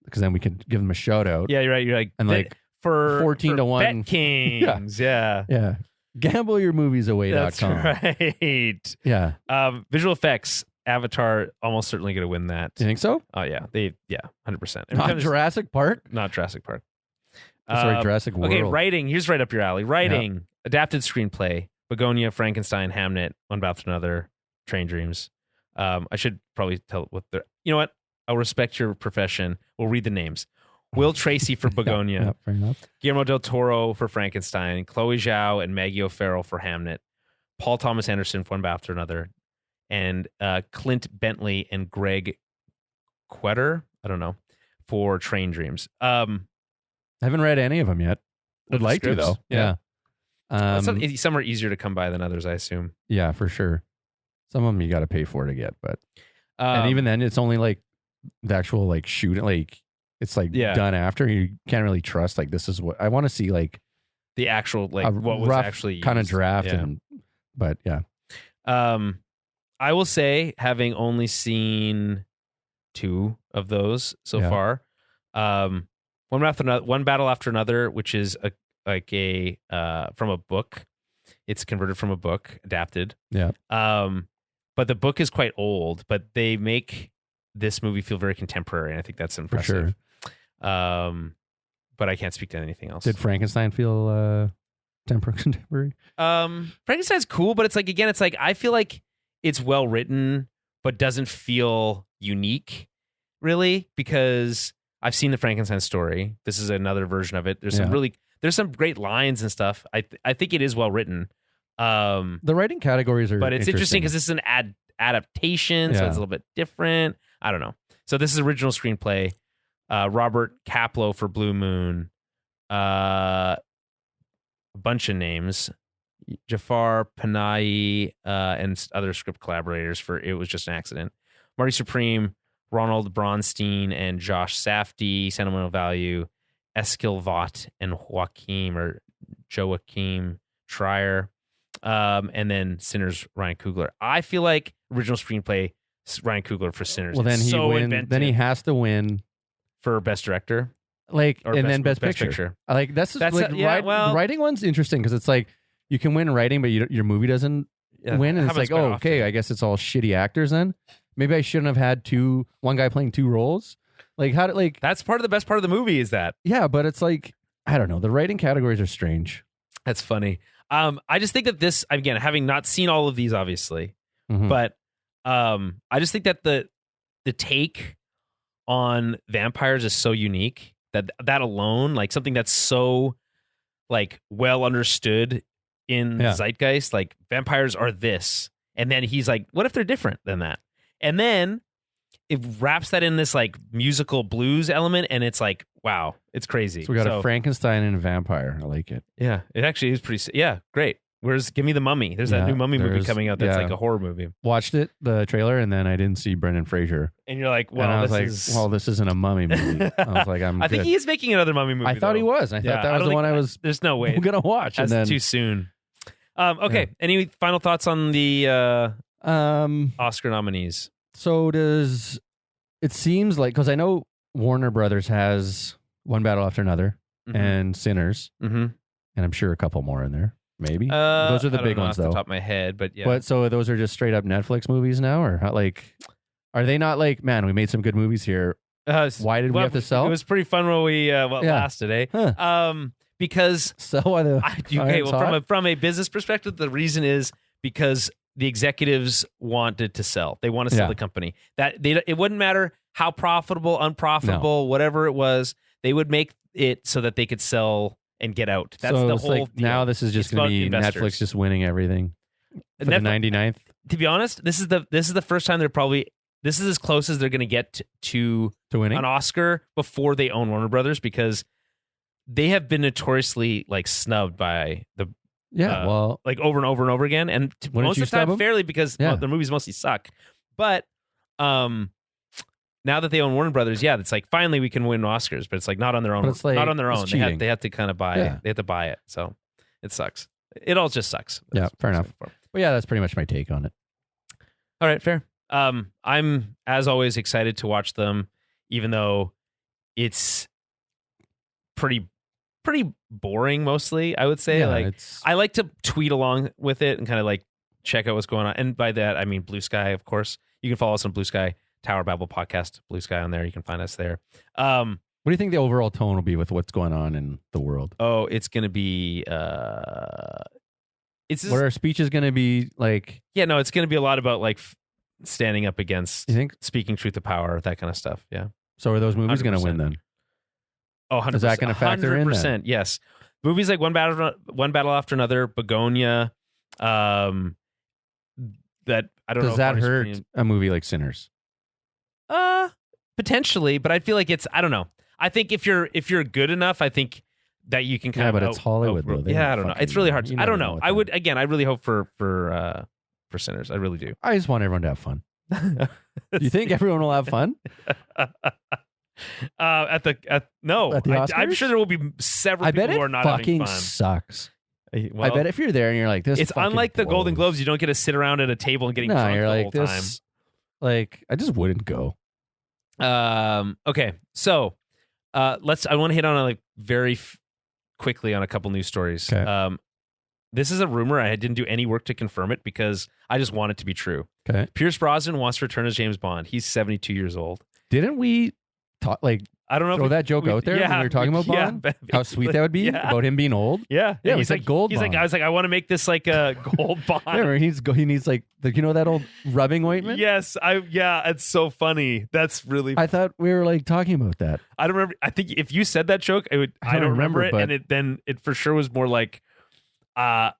because then we can give them a shout out. Yeah, you're right. You're like and for 14 to 1 Bet Kings. yeah. GambleYourMoviesAway.com. That's right. Yeah. Visual effects. Avatar almost certainly going to win that. You think so? Oh yeah, 100%. Not Jurassic Park. Not Jurassic Park. Sorry, Jurassic World. Okay, writing. Here's right up your alley. Writing, adapted screenplay, Begonia, Frankenstein, Hamnet, One After Another, Train Dreams. I should probably tell what they're. You know what? I'll respect your profession. We'll read the names. Will Tracy for Begonia. Fair enough. Guillermo del Toro for Frankenstein. Chloe Zhao and Maggie O'Farrell for Hamnet. Paul Thomas Anderson for One After Another. And Clint Bentley and Greg Quetter, I don't know, for Train Dreams. I haven't read any of them yet. I'd like to, though. Yeah. Some are easier to come by than others, I assume. Yeah, for sure. Some of them you got to pay for to get, but and even then, it's only like the actual shooting, it's done after. You can't really trust. This is what I want to see. The actual what was actually kind of draft, but yeah. I will say, having only seen 2 of those so far, One Battle After Another, which is from a book. It's converted from a book, adapted. Yeah. But the book is quite old, but they make this movie feel very contemporary, and I think that's impressive. For sure. But I can't speak to anything else. Did Frankenstein feel contemporary? Frankenstein's cool, but it's I feel like it's well written, but doesn't feel unique, really, because I've seen the Frankenstein story. This is another version of it. There's some great lines and stuff. I think it is well written. The writing categories are, but it's interesting because this is an adaptation, so it's a little bit different. I don't know. So this is original screenplay. Robert Kaplow for Blue Moon. A bunch of names. Jafar Panahi and other script collaborators for It Was Just an Accident. Marty Supreme, Ronald Bronstein, and Josh Safdie. Sentimental Value, Eskil Vaught and Joachim Trier. And then Sinners, Ryan Coogler. I feel like original screenplay, Ryan Coogler for Sinners. Well, then then he has to win for Best Director. Then Best Picture. The writing one's interesting because it's you can win writing, but your movie doesn't win. And it's okay, I guess it's all shitty actors then. Maybe I shouldn't have had one guy playing 2 roles. That's part of the best part of the movie is that. Yeah, but it's I don't know. The writing categories are strange. That's funny. I just think that this, again, having not seen all of these, obviously, but I just think that the take on vampires is so unique that alone, like something that's so like well understood in the zeitgeist, like vampires are this. And then he's like, what if they're different than that? And then it wraps that in this like musical blues element, and it's like, wow, it's crazy. So we got a Frankenstein and a vampire. I like it. Yeah, it actually is pretty. Yeah, great. Give me the Mummy. There's that new Mummy movie coming out that's like a horror movie. Watched it, the trailer, and then I didn't see Brendan Fraser. And you're like, well, this isn't a Mummy movie. I was like, I think he is making another Mummy movie. I thought he was. I thought that was the one I was. There's no way gonna watch. That's too soon. Okay. Any final thoughts on the Oscar nominees? So it seems like, because I know Warner Brothers has One Battle After Another and Sinners, and I'm sure a couple more in there. Maybe those are the big ones, though. Off the top of my head, but yeah. But so those are just straight up Netflix movies now, or how, like, are they not like, man, we made some good movies here? Why did we have to sell? It was pretty fun while we lasted, eh? Huh. Because from a business perspective, the reason is because the executives wanted to sell. They want to sell the company. It wouldn't matter how profitable, unprofitable, whatever it was. They would make it so that they could sell and get out. That's the whole deal. Now this is just going to be investors. Netflix just winning everything for the 99th. To be honest, this is the first time this is as close as they're going to get to winning an Oscar before they own Warner Brothers, because they have been notoriously like snubbed by the like over and over and over again, and most of the time fairly, because their movies mostly suck. But now that they own Warner Brothers, it's like finally we can win Oscars, but it's like not on their own. Like, not on their own. Cheating. They have to kind of buy it. They have to buy it, so it sucks. It all just sucks. Fair enough. But that's pretty much my take on it. All right, fair. I'm as always excited to watch them, even though it's pretty boring mostly, I would say. I like to tweet along with it and kind of like check out what's going on. And by that, I mean Blue Sky, of course. You can follow us on Blue Sky, Tower Babble Podcast, Blue Sky on there. You can find us there. What do you think the overall tone will be with what's going on in the world? Oh, it's going to be... what are speeches going to be like? Yeah, no, it's going to be a lot about like standing up against, you think? Speaking truth to power, that kind of stuff. Yeah. So are those movies going to win then? Oh, 100%. Is that going to factor 100%, in? 100%. Yes. Movies like One Battle After Another, Begonia. That I don't know. Does that hurt a movie like Sinners? Potentially, but I feel like I don't know. I think if you're good enough, I think that you can kind of. Yeah, but it's Hollywood though. I don't know. It's really hard. I don't know. I really hope for Sinners. I really do. I just want everyone to have fun. You think everyone will have fun? At the Oscars? I'm sure there will be several people who are not having fun. Sucks. Well, I bet if you're there and you're like, this, it's unlike the Golden Globes. You don't get to sit around at a table and getting drunk the whole time. Like, I just wouldn't go. Okay, so I want to hit on very quickly on a couple news stories. Okay. This is a rumor. I didn't do any work to confirm it because I just want it to be true. Okay. Pierce Brosnan wants to return as James Bond. He's 72 years old. Didn't we talk I don't know. Throw that joke out there when we were talking about Bond. How sweet that would be about him being old. Yeah. He's like gold. He's Bond. I was like, I want to make this like a gold Bond. Remember, he needs like that old rubbing ointment. Yes. It's so funny. That's really. I thought we were like talking about that. I don't remember. I think if you said that joke, I don't remember it, and it for sure was more like, no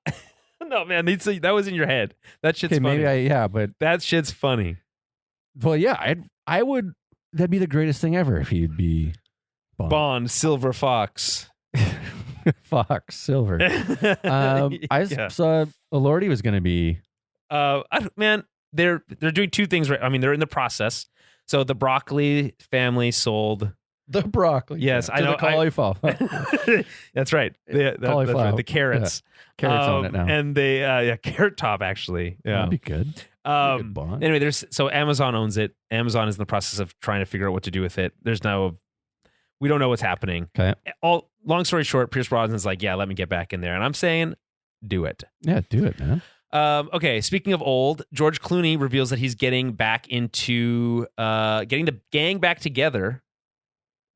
man, that was in your head. That shit's funny. But that shit's funny. Well, yeah, I would. That'd be the greatest thing ever if he'd be Bond Silver Fox. Fox Silver. I saw Lordy was going to be. Man, they're doing two things right. I mean, they're in the process. So the broccoli family sold the broccoli. Yes, I know. The cauliflower. That's right. That's right. The carrots. Yeah. Carrots on it now. And they Carrot Top actually. Yeah, that'd be good. Anyway, so Amazon owns it. Amazon is in the process of trying to figure out what to do with it. We don't know what's happening. Okay. Long story short, Pierce Brosnan's like, yeah, let me get back in there, and I'm saying, do it. Yeah, do it, man. Okay. Speaking of old, George Clooney reveals that he's getting back into getting the gang back together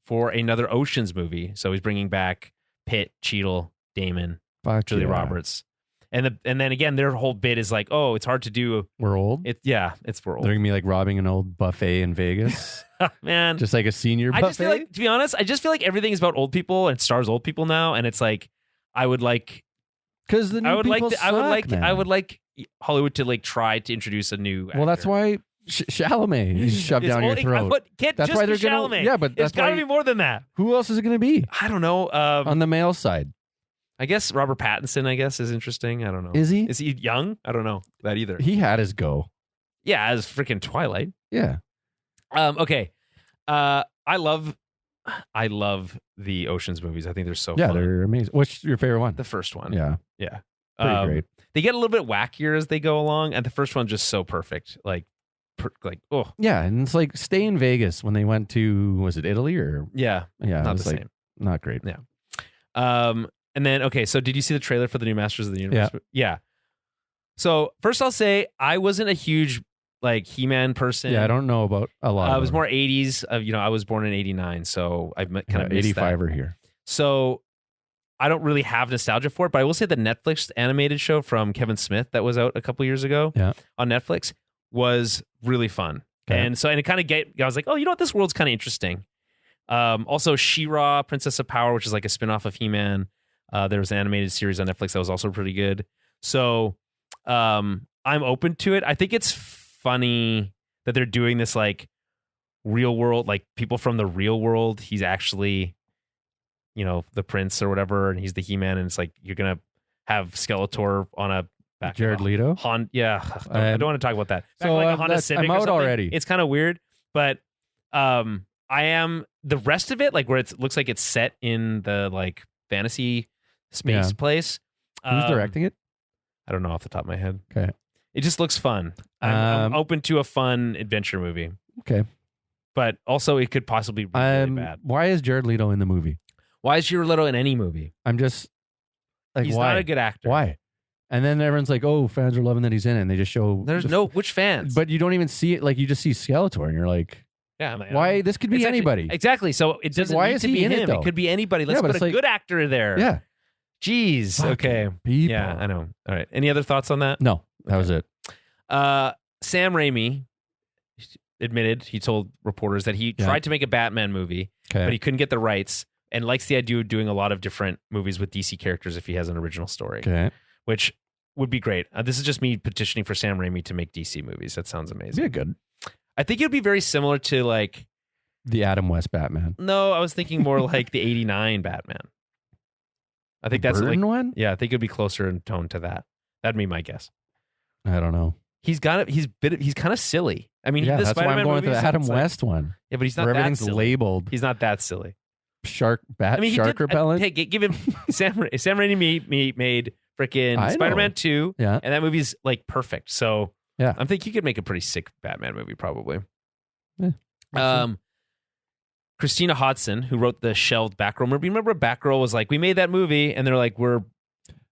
for another Ocean's movie. So he's bringing back Pitt, Cheadle, Damon, Julia Roberts. And then again, their whole bit is like, oh, it's hard to do. We're old. It's we're old. They're gonna be like robbing an old buffet in Vegas. Man, just like a senior buffet? I just feel like, to be honest, I just feel like everything is about old people and stars old people now, and it's like I would like because the new I would people like suck, I would like Hollywood to like try to introduce a new actor. Well, that's why Chalamet is shoved down your throat. That's why they're Chalamet. gonna. Yeah, but it's got to be more than that. Who else is it going to be? I don't know. On the male side, I guess Robert Pattinson. I guess is interesting. I don't know. Is he? Is he young? I don't know that either. He had his go. Yeah, as freaking Twilight. Yeah. Okay. I love the Ocean's movies. I think they're so fun. They're amazing. What's your favorite one? The first one. Yeah. Pretty great. They get a little bit wackier as they go along, and the first one's just so perfect. Yeah, and it's like stay in Vegas when they went to, was it Italy or? Yeah. Not the same. Not great. Yeah. And then, okay, so did you see the trailer for the new Masters of the Universe? Yeah. So first I'll say I wasn't a huge like He-Man person. Yeah, I don't know about a lot. I was more 80s. I was born in 89, so I kind of missed 85 that. here. So I don't really have nostalgia for it, but I will say the Netflix animated show from Kevin Smith that was out a couple years ago on Netflix was really fun. Okay. And it kind of I was like, oh, you know what? This world's kind of interesting. Also, She-Ra, Princess of Power, which is like a spinoff of He-Man. There was an animated series on Netflix that was also pretty good. So I'm open to it. I think it's funny that they're doing this like real world, like people from the real world. He's actually, the prince or whatever, and he's the He-Man, and it's like you're gonna have Skeletor on a back Jared Leto. I don't want to talk about that. So like a Honda Civic I'm out already. It's kind of weird, but I am the rest of it, like where it looks like it's set in the like fantasy space place. Who's directing it? I don't know off the top of my head. Okay. It just looks fun. I'm open to a fun adventure movie. Okay. But also it could possibly be really bad. Why is Jared Leto in the movie? Why is Jared Leto in any movie? I'm just like, he's why? not a good actor. Why? And then everyone's like, oh, fans are loving that he's in it. And they just show. There's which fans? But you don't even see it. Like you just see Skeletor and you're like, yeah, like, why? This could be anybody. Exactly. So it doesn't why need is to he be in him. it, though? It could be anybody. Let's put a good actor there. Yeah. Jeez. Fucking okay. people. Yeah, I know. All right. Any other thoughts on that? No, that was it. Sam Raimi admitted, he told reporters that he tried to make a Batman movie, but he couldn't get the rights and likes the idea of doing a lot of different movies with DC characters if he has an original story, which would be great. This is just me petitioning for Sam Raimi to make DC movies. That sounds amazing. Yeah, good. I think it would be very similar to like the Adam West Batman. No, I was thinking more like the 89 Batman. I think that's Burton like one? Yeah, I think it'd be closer in tone to that. That'd be my guess. I don't know. He's kind of silly. I mean, yeah, the that's Spider-Man why I'm going movies, with the Adam West one. Yeah, but he's not where that everything's silly. labeled. He's not that silly. Shark repellent. Hey, give him Sam Raimi made freaking Spider-Man 2, and that movie's like perfect. So yeah, I think you could make a pretty sick Batman movie, probably. Yeah, Christina Hodson, who wrote the shelved Batgirl movie. Remember, Batgirl was like, we made that movie, and they're like, we're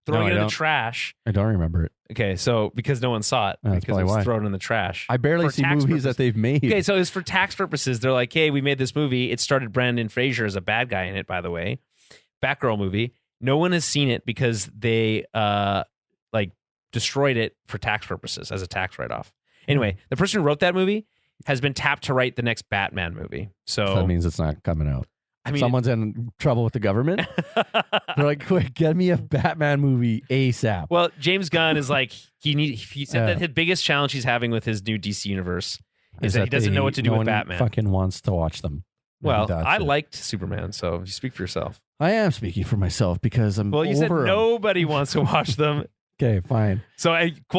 throwing it in the trash. I don't remember it. Okay, so because no one saw it, because it was thrown in the trash. I barely see movies that they've made. Okay, so it was for tax purposes. They're like, hey, we made this movie. It started Brandon Fraser as a bad guy in it, by the way. Batgirl movie. No one has seen it because they destroyed it for tax purposes as a tax write-off. Anyway, the person who wrote that movie has been tapped to write the next Batman movie. So that means it's not coming out. I mean, someone's in trouble with the government. They're like, quick, get me a Batman movie ASAP. Well, James Gunn is like, he said that his biggest challenge he's having with his new DC universe is that he doesn't know what to do with Batman. Fucking wants to watch them. Well, I liked Superman, so you speak for yourself. I am speaking for myself because I'm. Well, you said nobody wants to watch them. Okay, fine. So,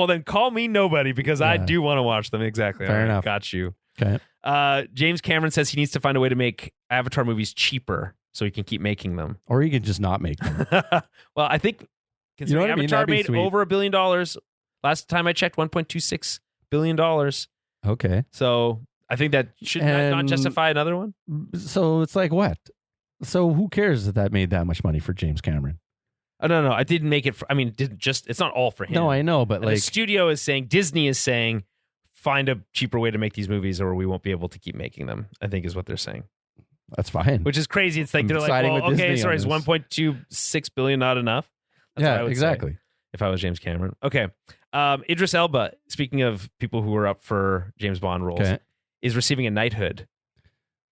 then call me nobody because I do want to watch them. Exactly. Fair enough. Got you. Okay. James Cameron says he needs to find a way to make Avatar movies cheaper so he can keep making them. Or he could just not make them. Well, I think considering Avatar made over $1 billion. Last time I checked, $1.26 billion. Okay. So I think that should not justify another one. So it's like what? So who cares that made that much money for James Cameron? Oh, no. I didn't make it. It's not all for him. No, I know, but the studio is saying, Disney is saying, find a cheaper way to make these movies or we won't be able to keep making them, I think is what they're saying. That's fine. Which is crazy. It's like, they're like, well, okay, sorry, is $1.26 billion not enough? That's what I would exactly. say if I was James Cameron. Okay. Idris Elba, speaking of people who are up for James Bond roles, is receiving a knighthood.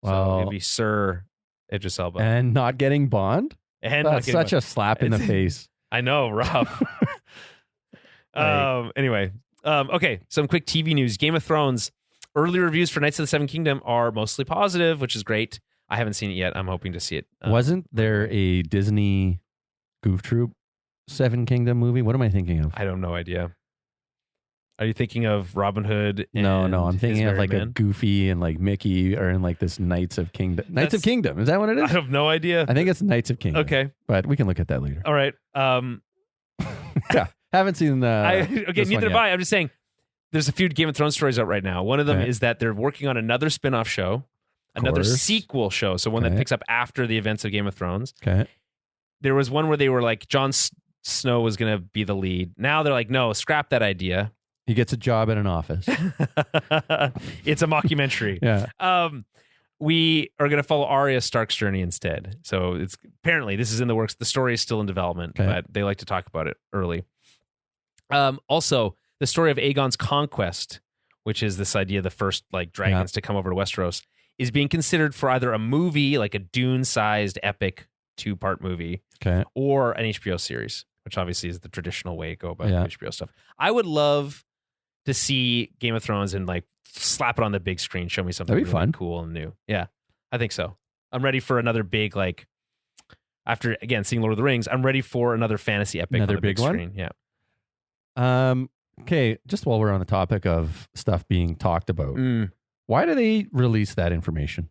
Well, so it'd be Sir Idris Elba. And not getting Bond? And that's such a slap in the face. I know, rough. Anyway, okay, some quick TV news. Game of Thrones. Early reviews for Knights of the Seven Kingdom are mostly positive, which is great. I haven't seen it yet. I'm hoping to see it. Wasn't there a Disney Goof Troop Seven Kingdom movie? What am I thinking of? I have no idea. Are you thinking of Robin Hood? No, I'm thinking of like a Goofy and like Mickey are in like this Knights of Kingdom. Knights of Kingdom. Is that what it is? I have no idea. I think it's Knights of Kingdom. Okay. But we can look at that later. All right. Yeah. Haven't seen neither have I. I'm just saying there's a few Game of Thrones stories out right now. One of them is that they're working on another spin-off show, another sequel show. So one that picks up after the events of Game of Thrones. Okay. There was one where they were like, Jon Snow was going to be the lead. Now they're like, no, scrap that idea. He gets a job at an office. It's a mockumentary. Yeah. We are going to follow Arya Stark's journey instead. So it's apparently this is in the works. The story is still in development, but they like to talk about it early. Also, the story of Aegon's conquest, which is this idea of the first like dragons to come over to Westeros, is being considered for either a movie, like a Dune-sized epic 2-part movie, or an HBO series, which obviously is the traditional way to go about HBO stuff. I would love to see Game of Thrones and like slap it on the big screen, show me something really fun, cool and new. Yeah, I think so. I'm ready for another big, like, after again seeing Lord of the Rings, I'm ready for another fantasy epic, another on the big screen. Yeah. Okay, just while we're on the topic of stuff being talked about, why do they release that information?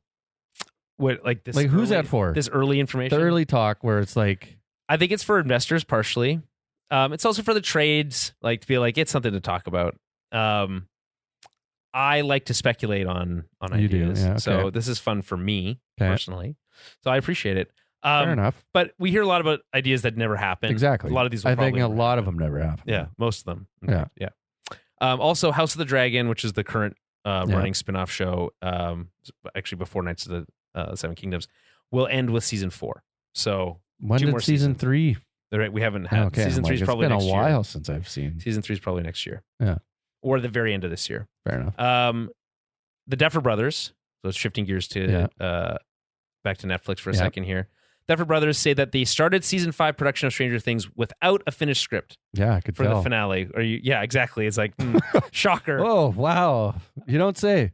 What, like this? Like, who's that for? This early information, the early talk, where it's like, I think it's for investors partially. It's also for the trades, like to be like it's something to talk about. I like to speculate on ideas, so this is fun for me personally. So I appreciate it. Fair enough. But we hear a lot about ideas that never happen. Exactly. A lot of these. I think a lot of them never happen. Yeah, most of them. Yeah. Also, House of the Dragon, which is the current running spin-off show, actually before Knights of the Seven Kingdoms, will end with season 4. So when did season 3? Right, we haven't had season 3 is probably next year. It's been a while since I've seen. Season 3 is probably next year. Yeah. Or the very end of this year. Fair enough. The Duffer Brothers, so shifting gears to back to Netflix for a second here. Duffer Brothers say that they started season 5 production of Stranger Things without a finished script. Yeah, I could for the finale. Yeah, exactly. It's like shocker. Oh, wow. You don't say.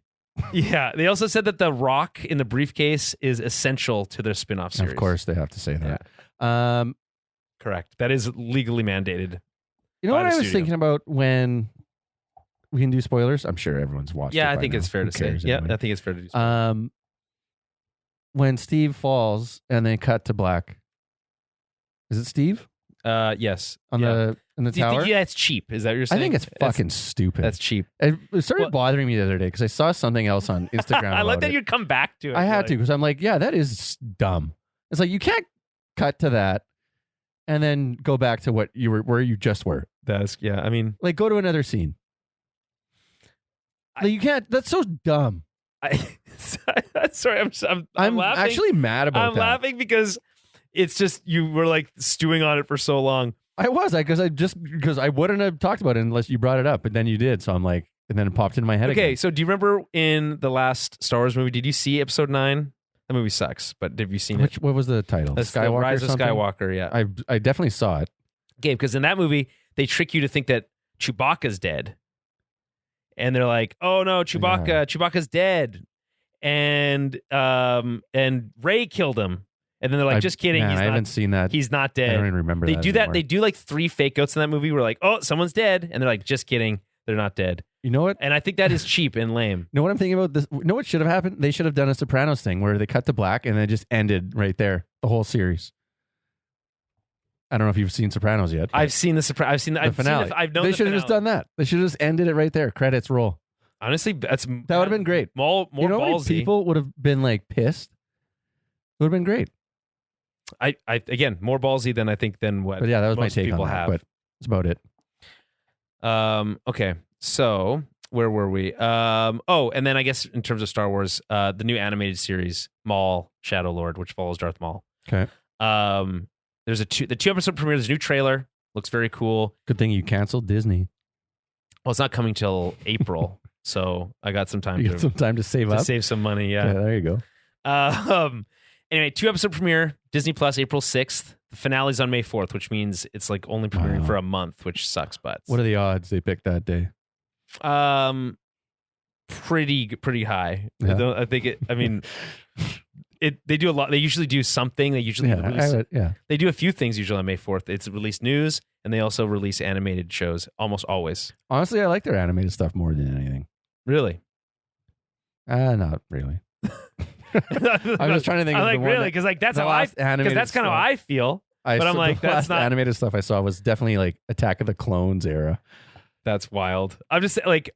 Yeah, they also said that the rock in the briefcase is essential to their spin-off series. Of course, they have to say that. Correct. That is legally mandated. You know what I was thinking about when we can do spoilers? I'm sure everyone's watched it. Yeah, I think it's fair to say. Yeah, I think it's fair to do spoilers. When Steve falls and they cut to black. Is it Steve? Yes. In the tower? Yeah, it's cheap. Is that what you're saying? I think it's fucking stupid. That's cheap. It started bothering me the other day because I saw something else on Instagram. I like that you'd come back to it. I had to because I'm like, yeah, that is dumb. It's like you can't cut to that and then go back to where you just were. I mean, like go to another scene. You can't. That's so dumb. Sorry, I'm laughing. Actually mad about that. I'm laughing because it's just you were like stewing on it for so long. I was because I wouldn't have talked about it unless you brought it up, but then you did. So I'm like, and then it popped into my head. Okay, again. So do you remember in the last Star Wars movie? Did you see Episode 9? That movie sucks, but have you seen it? What was the title? That's the Rise of Skywalker. Yeah, I definitely saw it. Okay, because in that movie they trick you to think that Chewbacca's dead, and they're like, "Oh no, Chewbacca's dead," and Rey killed him. And then they're like, just kidding. I haven't seen that. He's not dead. I don't even remember that. They do that. They do like 3 fake outs in that movie where like, oh, someone's dead. And they're like, just kidding. They're not dead. You know what? And I think that is cheap and lame. You know what I'm thinking about this? You know what should have happened? They should have done a Sopranos thing where they cut to black and then just ended right there. The whole series. I don't know if you've seen Sopranos yet. I've seen the Sopranos. I've seen the finale. They should have just done that. They should have just ended it right there. Credits roll. Honestly, that would have been great. More you know ballsy. How many people would have been like pissed? It would have been great. I again more ballsy than I think than what. But yeah, that was my take people on that. Have. But that's about it. Okay, so where were we? And then I guess in terms of Star Wars, the new animated series Maul Shadow Lord, which follows Darth Maul. Okay. There's the 2-episode premiere. There's a new trailer. Looks very cool. Good thing you canceled Disney. Well, it's not coming till April, so I got some time. You got some time to save up. To save some money. Yeah. There you go. Anyway, 2-episode premiere, Disney Plus, April 6th. The finale's on May 4th, which means it's like only premiering for a month, which sucks butts. What are the odds they picked that day? Pretty high. Yeah. I think it. I mean, they do a lot. They usually do something. They usually release, They do a few things usually on May 4th. It's release news, and they also release animated shows almost always. Honestly, I like their animated stuff more than anything. Really? Not really. I'm just trying to think. I'm of like, the really, because like that's kind of how I feel. But I'm like, the that's last animated stuff I saw was definitely like Attack of the Clones era. That's wild. I'm just like,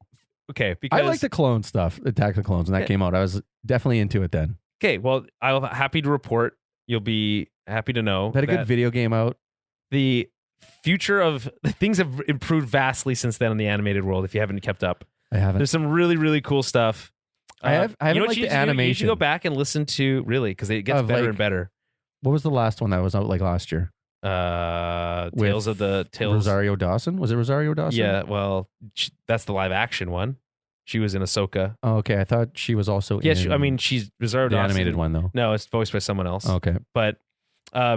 okay, because I like the clone stuff, Attack of the Clones, when that came out. I was definitely into it then. Okay, well, I'm happy to report. You'll be happy to know Had a good video game out. The future of things have improved vastly since then in the animated world. If you haven't kept up, I haven't. There's some really, really cool stuff. I haven't liked the animation. You should go back and listen to because it gets better and better. What was the last one that was out like last year? Tales. Rosario Dawson? Was it Rosario Dawson? Yeah, well, that's the live action one. She was in Ahsoka. Oh, okay. I thought she was also in... Yeah, she's Rosario Dawson. The animated one, though. No, it's voiced by someone else. Okay. But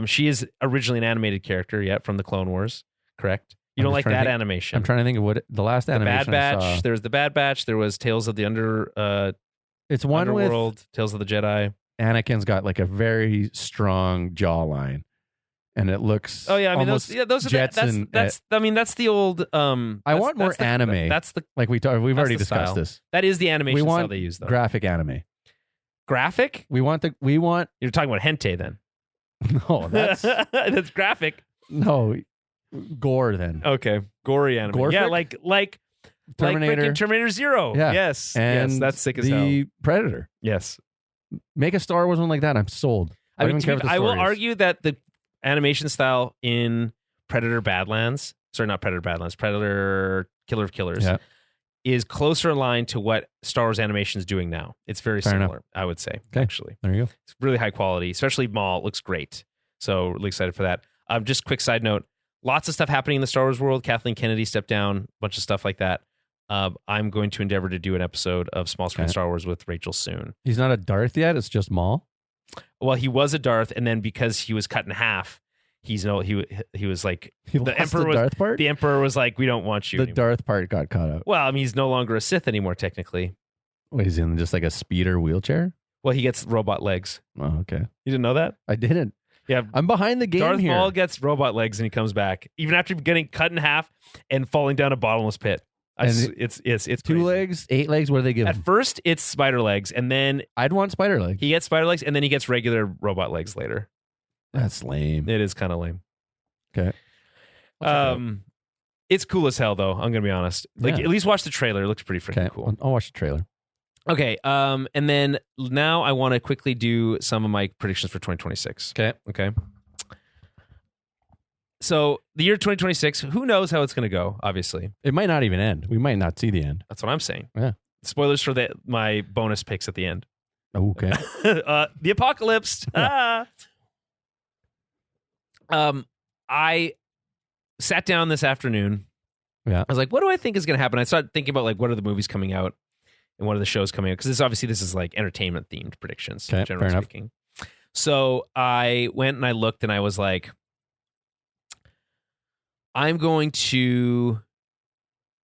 she is originally an animated character, from the Clone Wars, correct? You don't like that animation. I'm trying to think of what the last animation Bad Batch. I saw. There was the Bad Batch. There was Tales of the It's one Underworld, with... Tales of the Jedi. Anakin's got like a very strong jawline. And it looks... Oh, yeah. I mean, those are Jetson, that's the old... I want more anime. That's the... Like we've already discussed style. this. That is the animation style they use, though. Graphic anime. Graphic? We want... You're talking about hentai, then. No, that's... That's graphic. No, gore, then. Okay. Gory anime. Gore-fic? Yeah, like Terminator. Like Terminator Zero. Yeah. Yes. And yes, that's sick as hell. The Predator. Yes. Make a Star Wars one like that. I'm sold. I will argue that the animation style in Predator Badlands, not Predator Badlands, Predator Killer of Killers, is closer in line to what Star Wars animation is doing now. It's very similar, I would say, actually. There you go. It's really high quality, especially Maul. It looks great. So really excited for that. Just quick side note, lots of stuff happening in the Star Wars world. Kathleen Kennedy stepped down, a bunch of stuff like that. I'm going to endeavor to do an episode of Small Screen Star Wars with Rachel soon. He's not a Darth yet. It's just Maul. Well, he was a Darth, and then because he was cut in half, he was like the Emperor was like, we don't want you. The anymore. Darth part got cut out. Well, I mean, he's no longer a Sith anymore, technically. What, he's in just like a speeder wheelchair? Well, he gets robot legs. Oh, okay. You didn't know that? I didn't. Yeah, I'm behind the game Darth here. Maul gets robot legs and he comes back, even after getting cut in half and falling down a bottomless pit. It's 2 crazy. legs, 8 legs. What do they give him? At first, it's spider legs, and then I'd want spider legs. he gets spider legs, and then he gets regular robot legs later. That's lame. It is kind of lame. Okay. It's cool as hell, though. I'm gonna be honest. Like, at least watch the trailer. It looks pretty freaking cool. I'll watch the trailer. Okay. And then now I want to quickly do some of my predictions for 2026. Okay. So the year 2026, who knows how it's going to go, obviously. It might not even end. We might not see the end. That's what I'm saying. Yeah. Spoilers for my bonus picks at the end. Oh, okay. The apocalypse. I sat down this afternoon. Yeah. I was like, what do I think is going to happen? I started thinking about like, what are the movies coming out and what are the shows coming out? Because this is like entertainment themed predictions, generally speaking. So I went and I looked and I was like, I'm going to...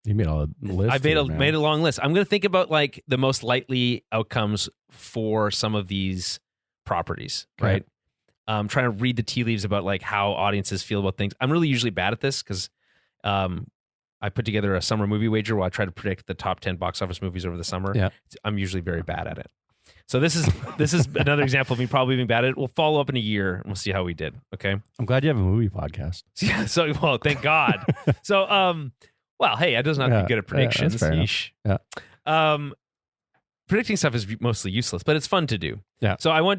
You made a list. I made a long list. I'm going to think about like the most likely outcomes for some of these properties, right? Trying to read the tea leaves about like how audiences feel about things. I'm really usually bad at this because I put together a summer movie wager where I try to predict the top 10 box office movies over the summer. Yeah. I'm usually very bad at it. So this is another example of me probably being bad at it. We'll follow up in a year and we'll see how we did. Okay. I'm glad you have a movie podcast. Yeah. So, well, thank God. So, well, hey, it doesn't have to be good at predictions. Yeah. Predicting stuff is mostly useless, but it's fun to do. Yeah. So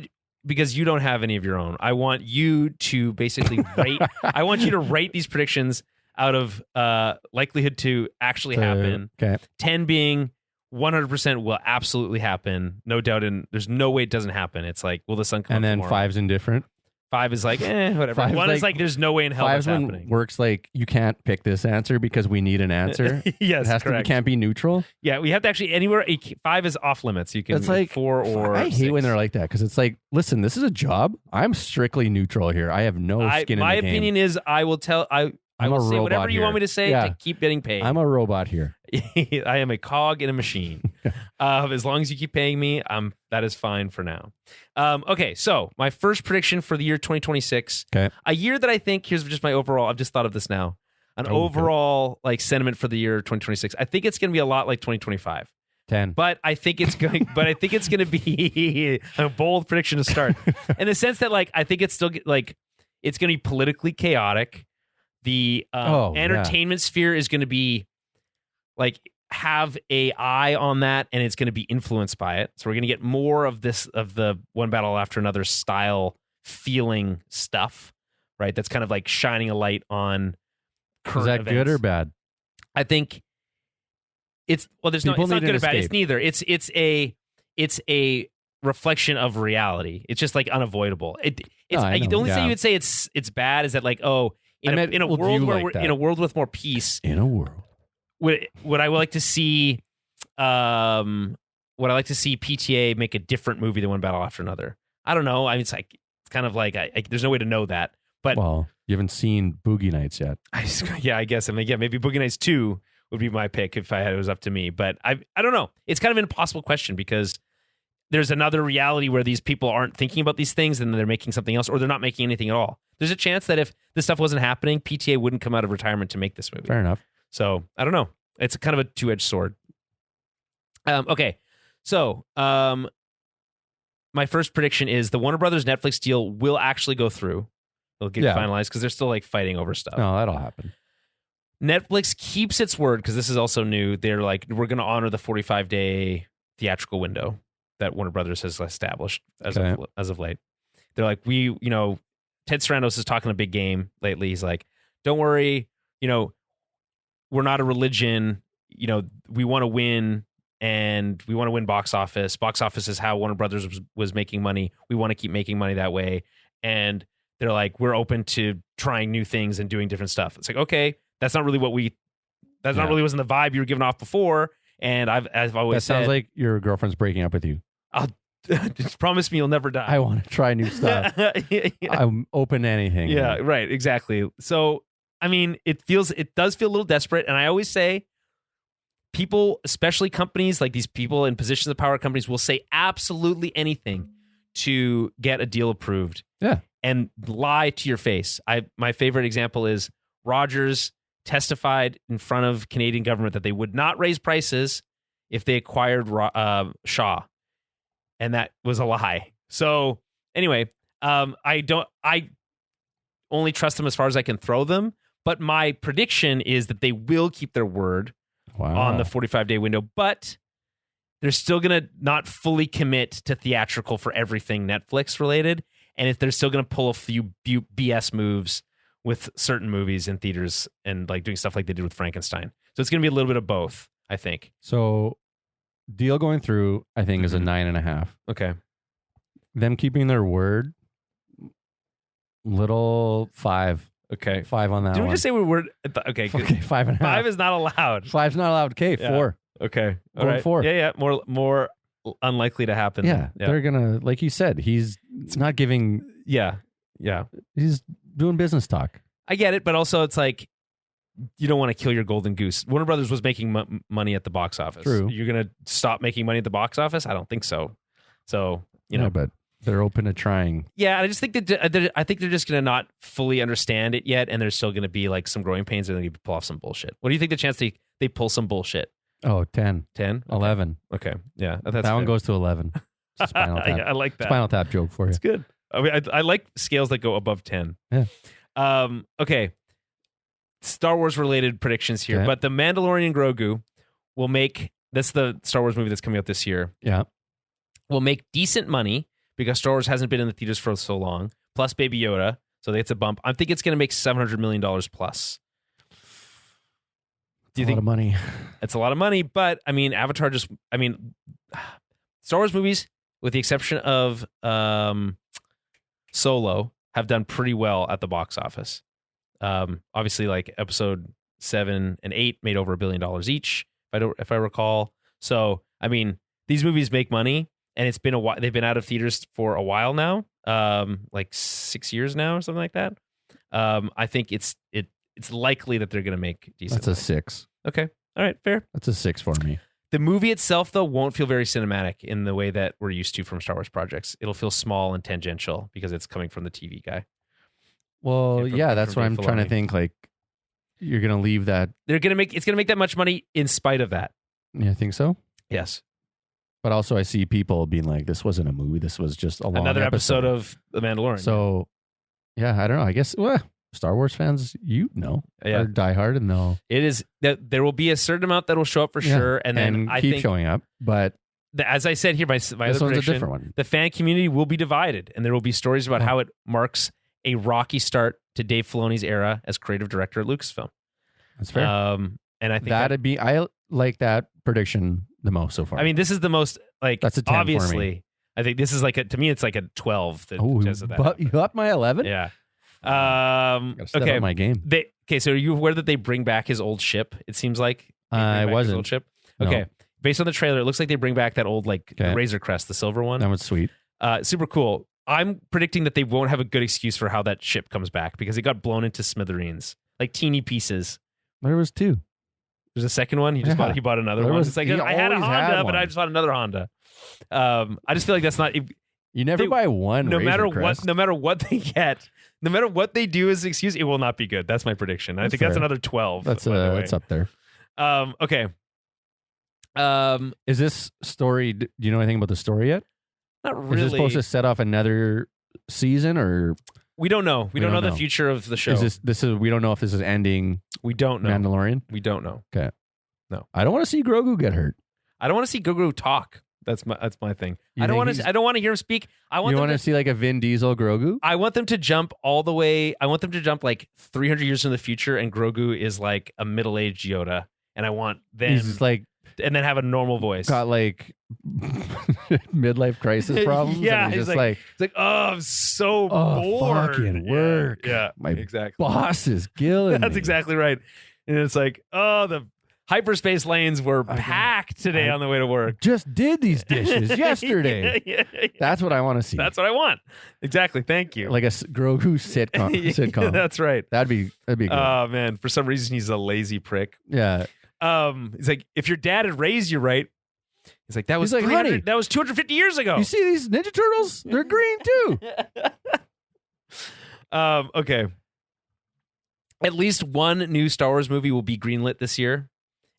because you don't have any of your own, I want you to basically rate. I want you to rate these predictions out of likelihood to actually happen. Okay. 10 being 100% will absolutely happen. No doubt. There's no way it doesn't happen. It's like, will the sun come and up then tomorrow? 5's indifferent. 5 is like, whatever. 5 1 is like, there's no way in hell that's happening. Works like you can't pick this answer because we need an answer. Yes, it has correct. Can't be neutral. Yeah, we have to actually anywhere. 5 is off limits. You can It's like 4 or. I hate 6. when they're like that because it's like, listen, this is a job. I'm strictly neutral here. I have no skin in the My game. opinion is, I will tell. I will say whatever you want me to say to keep getting paid. I'm a robot here. I am a cog in a machine. As long as you keep paying me, that is fine for now. Okay, so my first prediction for the year 2026. Okay. A year that I think, here's just my overall, I've just thought of this now. Overall like sentiment for the year 2026. I think it's going to be a lot like 2025. 10. But I think it's going to be a bold prediction to start. In the sense that like I think it's still like it's going to be politically chaotic. The entertainment sphere is going to be like have a eye on that, and it's going to be influenced by it. So we're going to get more of this of the one battle after another style feeling stuff, right? That's kind of like shining a light on current events. Is that good or bad? I think it's it's not good or bad. It's neither. It's a reflection of reality. It's just like unavoidable. The only thing you would say it's bad is that like in a world where we're in a world with more peace. In a world. Would I like to see PTA make a different movie than one battle after another? I don't know. I mean, it's kind of like there's no way to know that. But well, you haven't seen Boogie Nights yet. I guess. I mean, yeah, maybe Boogie Nights 2 would be my pick if it was up to me. But I don't know. It's kind of an impossible question because there's another reality where these people aren't thinking about these things and they're making something else, or they're not making anything at all. There's a chance that if this stuff wasn't happening, PTA wouldn't come out of retirement to make this movie. Fair enough. So I don't know. It's kind of a two-edged sword. Okay. So my first prediction is the Warner Brothers Netflix deal will actually go through. It'll get finalized because they're still like fighting over stuff. No, that'll happen. Netflix keeps its word because this is also new. They're like, we're going to honor the 45-day theatrical window that Warner Brothers has established as of late. They're like, Ted Sarandos is talking a big game lately. He's like, don't worry, we're not a religion. We want to win, and we want to win box office. Box office is how Warner Brothers was making money. We want to keep making money that way. And they're like, we're open to trying new things and doing different stuff. It's like, okay, that's not really not really wasn't the vibe you were giving off before. And I've always said, sounds like your girlfriend's breaking up with you. Just promise me you'll never die. I want to try new stuff. Yeah. I'm open to anything. Yeah, right. Exactly. So, I mean, it does feel a little desperate. And I always say people, especially companies like these people in positions of power companies, will say absolutely anything to get a deal approved. Yeah. And lie to your face. My favorite example is Rogers testified in front of Canadian government that they would not raise prices if they acquired Shaw. And that was a lie. So anyway, I only trust them as far as I can throw them. But my prediction is that they will keep their word on the 45-day window. But they're still going to not fully commit to theatrical for everything Netflix related. And if they're still going to pull a few BS moves with certain movies in theaters and like doing stuff like they did with Frankenstein. So it's going to be a little bit of both, I think. So deal going through, I think, is a 9.5. Okay. Them keeping their word, little 5. Okay. 5 on that Did one. we just say we were... Okay, good. Okay, 5.5. 5 is not allowed. 5's not allowed. Okay, Yeah. 4. Okay. All Going right. 4. Yeah. More unlikely to happen. Yeah, they're gonna, like you said, it's not giving. Yeah. He's doing business talk. I get it, but also it's like you don't want to kill your golden goose. Warner Brothers was making money at the box office. True. You're gonna stop making money at the box office? I don't think so. So but they're open to trying. Yeah, I just think that I think they're just gonna not fully understand it yet, and there's still gonna be like some growing pains, and they pull off some bullshit. What do you think the chance they pull some bullshit? Oh, 10. 10? 11. Okay. Yeah. That's that fair. one goes to 11. It's a Spinal Tap. I like that. Spinal Tap joke for you. It's good. I mean, I like scales that go above 10. Yeah. Okay. Star Wars related predictions here, but the Mandalorian and Grogu will make, that's the Star Wars movie that's coming out this year. Yeah. Will make decent money because Star Wars hasn't been in the theaters for so long. Plus Baby Yoda. So it's a bump. I think it's going to make $700 million plus. Do you think? A lot of money. It's a lot of money, but I mean, Star Wars movies, with the exception of Solo, have done pretty well at the box office. Obviously, like episode 7 and 8 made over $1 billion each, if I recall. So, I mean, these movies make money, and it's been a while. They've been out of theaters for a while now, like 6 years now or something like that. I think it's likely that they're going to make decent. That's a 6. Okay, all right, fair. That's a 6 for me. The movie itself, though, won't feel very cinematic in the way that we're used to from Star Wars projects. It'll feel small and tangential because it's coming from the TV guy. Well, yeah, that's what I'm trying to think. Like, you're gonna leave that. It's gonna make that much money in spite of that. Yeah, I think so. Yes, but also I see people being like, "This wasn't a movie. This was just another episode of The Mandalorian." So, yeah, I don't know. I guess Star Wars fans, are diehard, and they'll. It is that there will be a certain amount that will show up for sure, and then I keep think showing up. But as I said here, my other prediction, a different one. The fan community will be divided, and there will be stories about how it marks a rocky start to Dave Filoni's era as creative director at Lucasfilm. That's fair. And I think I like that prediction the most so far. I mean, this is the most like that's a 10 obviously. For me. I think this is like to me, it's like a 12. But you up my 11? Yeah. Gotta step up my game. So are you aware that they bring back his old ship? It seems like I wasn't. His old ship. Okay. No. Based on the trailer, it looks like they bring back that old the Razor Crest, the silver one. That was sweet. Super cool. I'm predicting that they won't have a good excuse for how that ship comes back because it got blown into smithereens, like teeny pieces. There was 2. There's a second one. He bought another one. It's like I had a Honda, but I just bought another Honda. I just feel like that's not. You never buy one. No matter what they get, no matter what they do as an excuse, it will not be good. That's my prediction. I think that's another 12. That's up there. Okay. Is this story? Do you know anything about the story yet? Not really. Is it supposed to set off another season, or we don't know? We don't know the future of the show. This is we don't know if this is ending. We don't know. Mandalorian. We don't know. Okay. No. I don't want to see Grogu get hurt. I don't want to see Grogu talk. That's my thing. I don't want to hear him speak. You want to see like a Vin Diesel Grogu? I want them to jump all the way. I want them to jump like 300 years in the future, and Grogu is like a middle-aged Yoda, and I want them. He's just like. And then have a normal voice. Got like midlife crisis problems. Yeah, he's like, oh, I'm so bored. Fucking work. Yeah, my exactly. boss is killing That's me. Exactly right. And it's like, the hyperspace lanes were packed today on the way to work. Just did these dishes yesterday. Yeah. That's what I want to see. That's what I want. Exactly. Thank you. Like a Grogu sitcom. That's right. That'd be good. Oh man, for some reason he's a lazy prick. Yeah. He's like, if your dad had raised you right, he's like, that was like, honey, that was 250 years ago. You see these Ninja Turtles? They're green too. Okay. At least one new Star Wars movie will be greenlit this year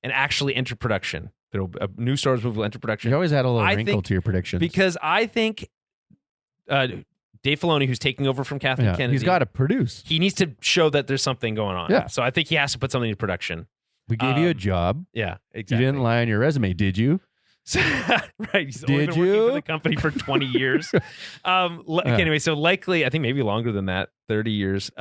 and actually enter production. A new Star Wars movie will enter production. You always had a little wrinkle to your predictions. Because I think Dave Filoni, who's taking over from Kathleen Kennedy, he's got to produce. He needs to show that there's something going on. Yeah. So I think he has to put something in production. We gave you a job. Yeah, exactly. You didn't lie on your resume, did you? Right. He's only been working for the company for 20 years. Anyway, so likely, I think maybe longer than that, 30 years.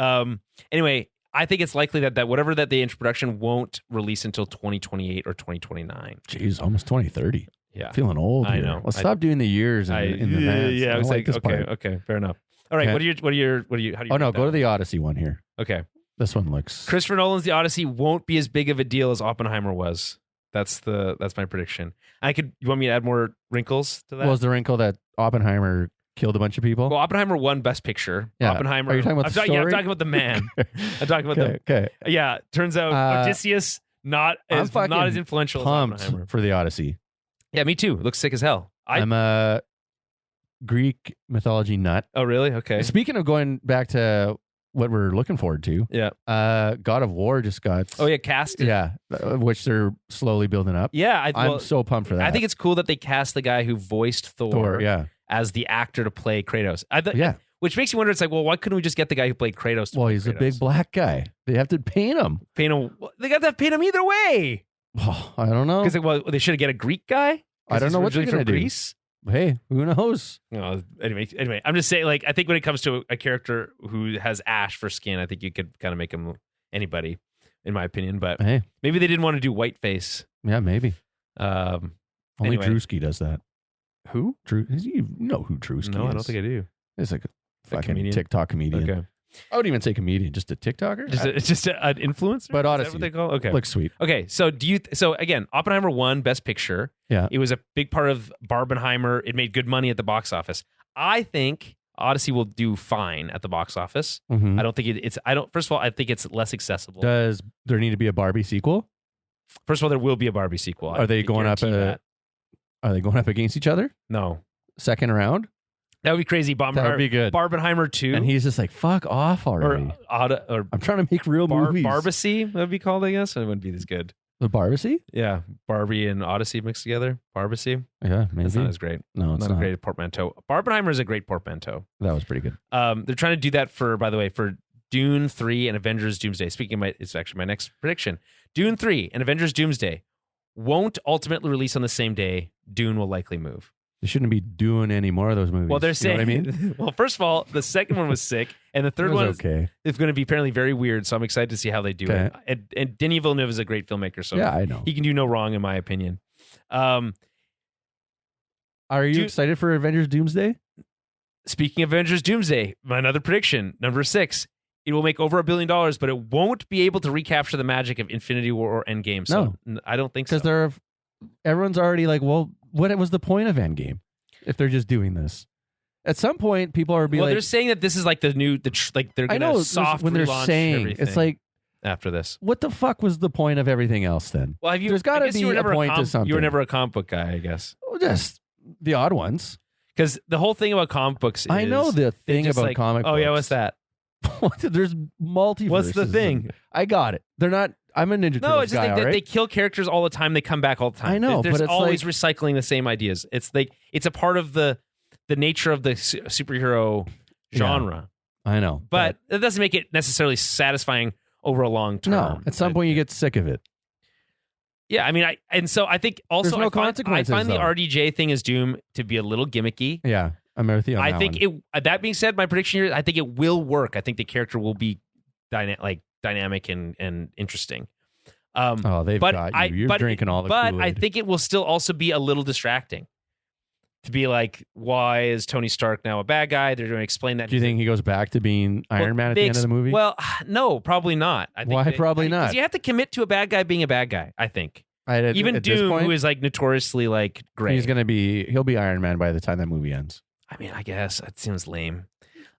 Anyway, I think it's likely that whatever that they enter production won't release until 2028 or 2029. Jeez, almost 2030. Yeah. Feeling old here. I know. Let's stop doing the years in the vans. Yeah, I was like, this part. okay, fair enough. All right, Okay. how do you Oh, no, go to the Odyssey one here. Okay. This one looks... Christopher Nolan's The Odyssey won't be as big of a deal as Oppenheimer was. That's my prediction. You want me to add more wrinkles to that? Was the wrinkle that Oppenheimer killed a bunch of people? Well, Oppenheimer won Best Picture. Yeah. Oppenheimer. Are you talking about the story? Yeah, I'm talking about the man. I'm talking about Okay. Yeah, turns out Odysseus not as influential as Oppenheimer. For the Odyssey. Yeah, me too. It looks sick as hell. I'm a Greek mythology nut. Oh, really? Okay. Speaking of going back to what we're looking forward to, yeah. God of War just got... Oh, yeah, casted. Yeah, which they're slowly building up. Yeah. I'm so pumped for that. I think it's cool that they cast the guy who voiced Thor as the actor to play Kratos. Which makes you wonder, it's like, well, why couldn't we just get the guy who played Kratos to play he's Kratos? a big black guy. They have to paint him. They got to paint him either way. Oh, I don't know. Because they should have get a Greek guy? I don't know what you're going to do. Greece? Hey, who knows? Anyway, I'm just saying, like, I think when it comes to a character who has ash for skin, I think you could kind of make him anybody, in my opinion. But hey, maybe they didn't want to do whiteface. Yeah, maybe. Only Drewski does that. Who? You know who Drewski is? No, I don't think I do. He's like a fucking comedian? TikTok comedian. Okay. I wouldn't even say comedian, just a TikToker. It's just an influencer? But Odyssey. Is that what they call? Okay. Looks sweet. Okay, so so again, Oppenheimer won Best Picture. Yeah. It was a big part of Barbenheimer. It made good money at the box office. I think Odyssey will do fine at the box office. Mhm. I don't think first of all, I think it's less accessible. Does there need to be a Barbie sequel? First of all, there will be a Barbie sequel. Are they going up against each other? No. Second round? That would be crazy. That would be good. Barbenheimer 2. And he's just like, fuck off already. Or I'm trying to make real movies. Barbacy, that would be called, I guess. It wouldn't be as good. The Barbacy? Yeah. Barbie and Odyssey mixed together. Barbacy. Yeah, maybe. That's not as great. No, it's not. A great portmanteau. Barbenheimer is a great portmanteau. That was pretty good. They're trying to do that by the way, for Dune 3 and Avengers Doomsday. Speaking of it's actually my next prediction. Dune 3 and Avengers Doomsday won't ultimately release on the same day. Dune will likely move. They shouldn't be doing any more of those movies. Well, they're saying, you know what I mean? Well, first of all, the second one was sick, and the third one is going to be apparently very weird, so I'm excited to see how they do it. And Denis Villeneuve is a great filmmaker, so yeah, I know. He can do no wrong, in my opinion. Are you excited for Avengers Doomsday? Speaking of Avengers Doomsday, my another prediction, number 6, it will make over $1 billion, but it won't be able to recapture the magic of Infinity War or Endgame. So I don't think so. Because everyone's already like, well, what was the point of Endgame if they're just doing this? At some point, people are like, they're saying that this is like they're going to soft when they're relaunch saying everything. It's like after this. What the fuck was the point of everything else then? Well, there's got to be a point to something. You were never a comic book guy, I guess. Well, just the odd ones. Because the whole thing about comic books is... I know the thing about comic books. Oh, yeah, what's that? There's multiverses. What's the thing? I got it. They're not... I'm a Ninja Turtles No, it's just guy, they kill characters all the time. They come back all the time. I know, There's but it's always recycling the same ideas. It's like it's a part of the nature of the superhero genre. Yeah, I know. But it doesn't make it necessarily satisfying over a long term. No, at some point you get sick of it. Yeah, I mean, I think also There's no consequences, I find the though. RDJ thing as Doom to be a little gimmicky. Yeah, I'm with you on that think one. that being said, my prediction here, I think it will work. I think the character will be dynamic and interesting. They've got you. You're drinking all the But Kool-Aid. I think it will still also be a little distracting. To be like, why is Tony Stark now a bad guy? They're going to explain that. Do you think he goes back to being Iron Man at the end of the movie? Well, no, probably not. I think Why probably not? Because you have to commit to a bad guy being a bad guy, I think. Even at Doom, who is like notoriously like gray. He'll be Iron Man by the time that movie ends. I mean, I guess that seems lame.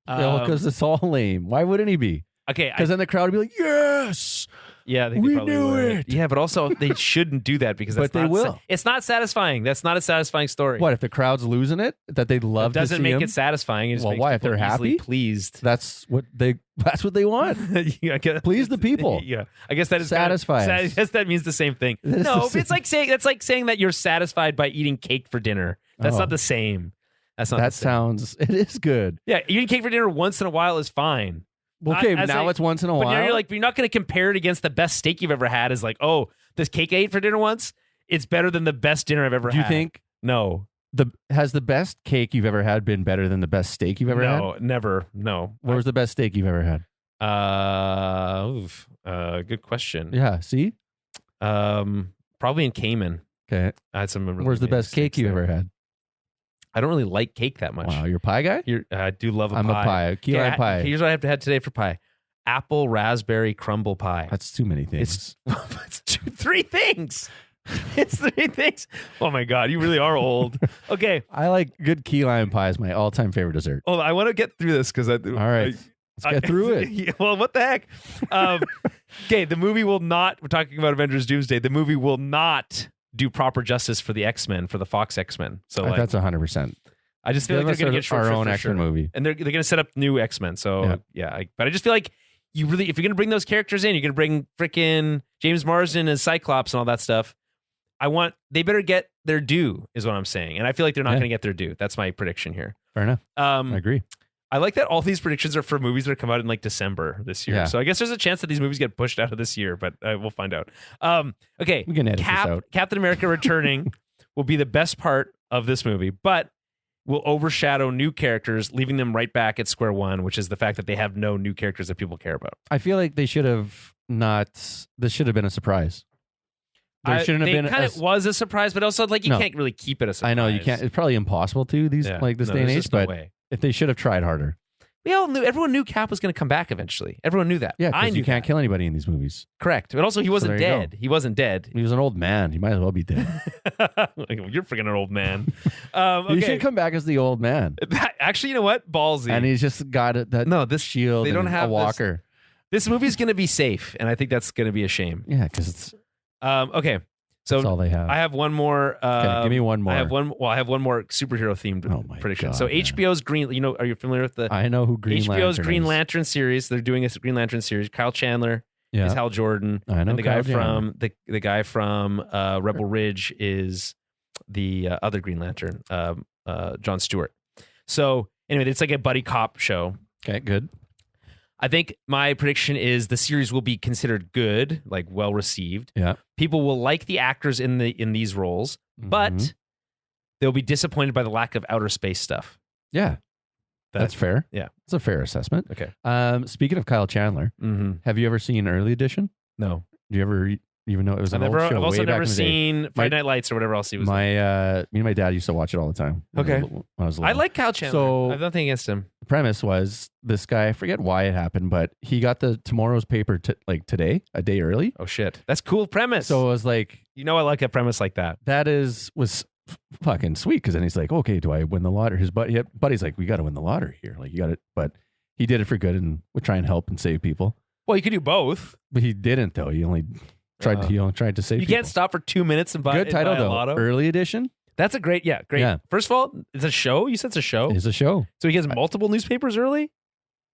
Because it's all lame. Why wouldn't he be? Okay. Because then the crowd would be like, yes! Yeah, they we probably knew would. it. Yeah, but also they shouldn't do that because But they will. It's not satisfying. That's not a satisfying story. What, if the crowd's losing it? That they'd love to see doesn't make him? it satisfying. It just Well, makes why? If people they're easily happy? pleased. That's what they want. I guess, Please the people. Yeah, I guess that is Satisfy I us. guess that means the same thing. That is No, the it's like saying that you're satisfied by eating cake for dinner. That's not the same. That's not. That the same. sounds. It is good. Yeah, eating cake for dinner once in a while is fine. Okay, now it's once in a while. But you're not going to compare it against the best steak you've ever had. Is like, oh, this cake I ate for dinner once, it's better than the best dinner I've ever had. Do you think? No. Has the best cake you've ever had been better than the best steak you've ever had? No, never. No. What was the best steak you've ever had? Good question. Yeah, see? Probably in Cayman. Okay. I had some really Where's the amazing best cake steaks you there. ever had? I don't really like cake that much. Wow, you're a pie guy? I do love I'm pie. a pie. Key lime pie. Here's what I have had today for pie. Apple raspberry crumble pie. That's too many things. It's 3 things. It's 3 things. Oh my God, you really are old. Okay. I like good key lime pie is my all-time favorite dessert. Hold on, I want to get through this because All right. Let's get through it. Well, what the heck? Okay, the movie will not, we're talking about Avengers Doomsday, the movie will not do proper justice for the X-Men, for the Fox X-Men. So that's 100%. I just feel like they're going to get short our shrift own for X-Men sure. movie. And they're going to set up new X-Men. So but I just feel like if you're going to bring those characters in, you're going to bring freaking James Marsden as Cyclops and all that stuff. They better get their due, is what I'm saying. And I feel like they're not going to get their due. That's my prediction here. Fair enough. I agree. I like that all these predictions are for movies that come out in like December this year. Yeah. So I guess there's a chance that these movies get pushed out of this year, but we'll find out. Okay. We can edit this out. Captain America Returning will be the best part of this movie, but will overshadow new characters, leaving them right back at square one, which is the fact that they have no new characters that people care about. I feel like they should have this should have been a surprise. There shouldn't have been. It was a surprise, but also like you can't really keep it a surprise. I know you can't. It's probably impossible to this day and age. But if they should have tried harder. everyone knew Cap was going to come back eventually. Everyone knew that. Yeah, I because knew you can't kill anybody in these movies. Correct. But also, he wasn't there you dead. He wasn't dead. He was an old man. He might as well be dead. You're freaking an old man. Okay. He should come back as the old man. Actually, you know what? Ballsy. And he's just got this shield. They don't have a walker. This movie's going to be safe, and I think that's going to be a shame. Yeah, because it's okay. So that's all they have. I have one more. Okay, give me one more. I have one more superhero themed prediction. God, so man. HBO's Green. Are you familiar with the? I know who HBO's Lantern Green is. Lantern series. They're doing a Green Lantern series. Kyle Chandler is Hal Jordan. I know and the Kyle guy Chandler. from the guy from Rebel Ridge is the other Green Lantern, Jon Stewart. So anyway, it's like a buddy cop show. Okay, good. I think my prediction is the series will be considered good, like well received. Yeah. People will like the actors in these roles, but they'll be disappointed by the lack of outer space stuff. Yeah. That's fair. Yeah. It's a fair assessment. Okay. Speaking of Kyle Chandler, have you ever seen Early Edition? No. Do you ever even know it was an old show? I've also way back never in the day? seen Friday Night Lights or whatever else he was in. Me and my dad used to watch it all the time. Okay. When I was little. I like Kyle Chandler. So- I have nothing against him. The premise was this guy, I forget why it happened, but he got the tomorrow's paper today, a day early. Oh shit. That's cool premise. So it was like, I like a premise like that. that was fucking sweet, because then he's like, okay, do I win the lottery? His buddy's like, we got to win the lottery here. Like, you got it. But he did it for good and would try and help and save people. Well, you could do both. But he didn't, though. He only tried to save You people. can't stop for 2 minutes and buy Good title, buy a though. lotto. Early Edition That's a great. Yeah. First of all, it's a show. You said it's a show. is a show. So he gets multiple newspapers early?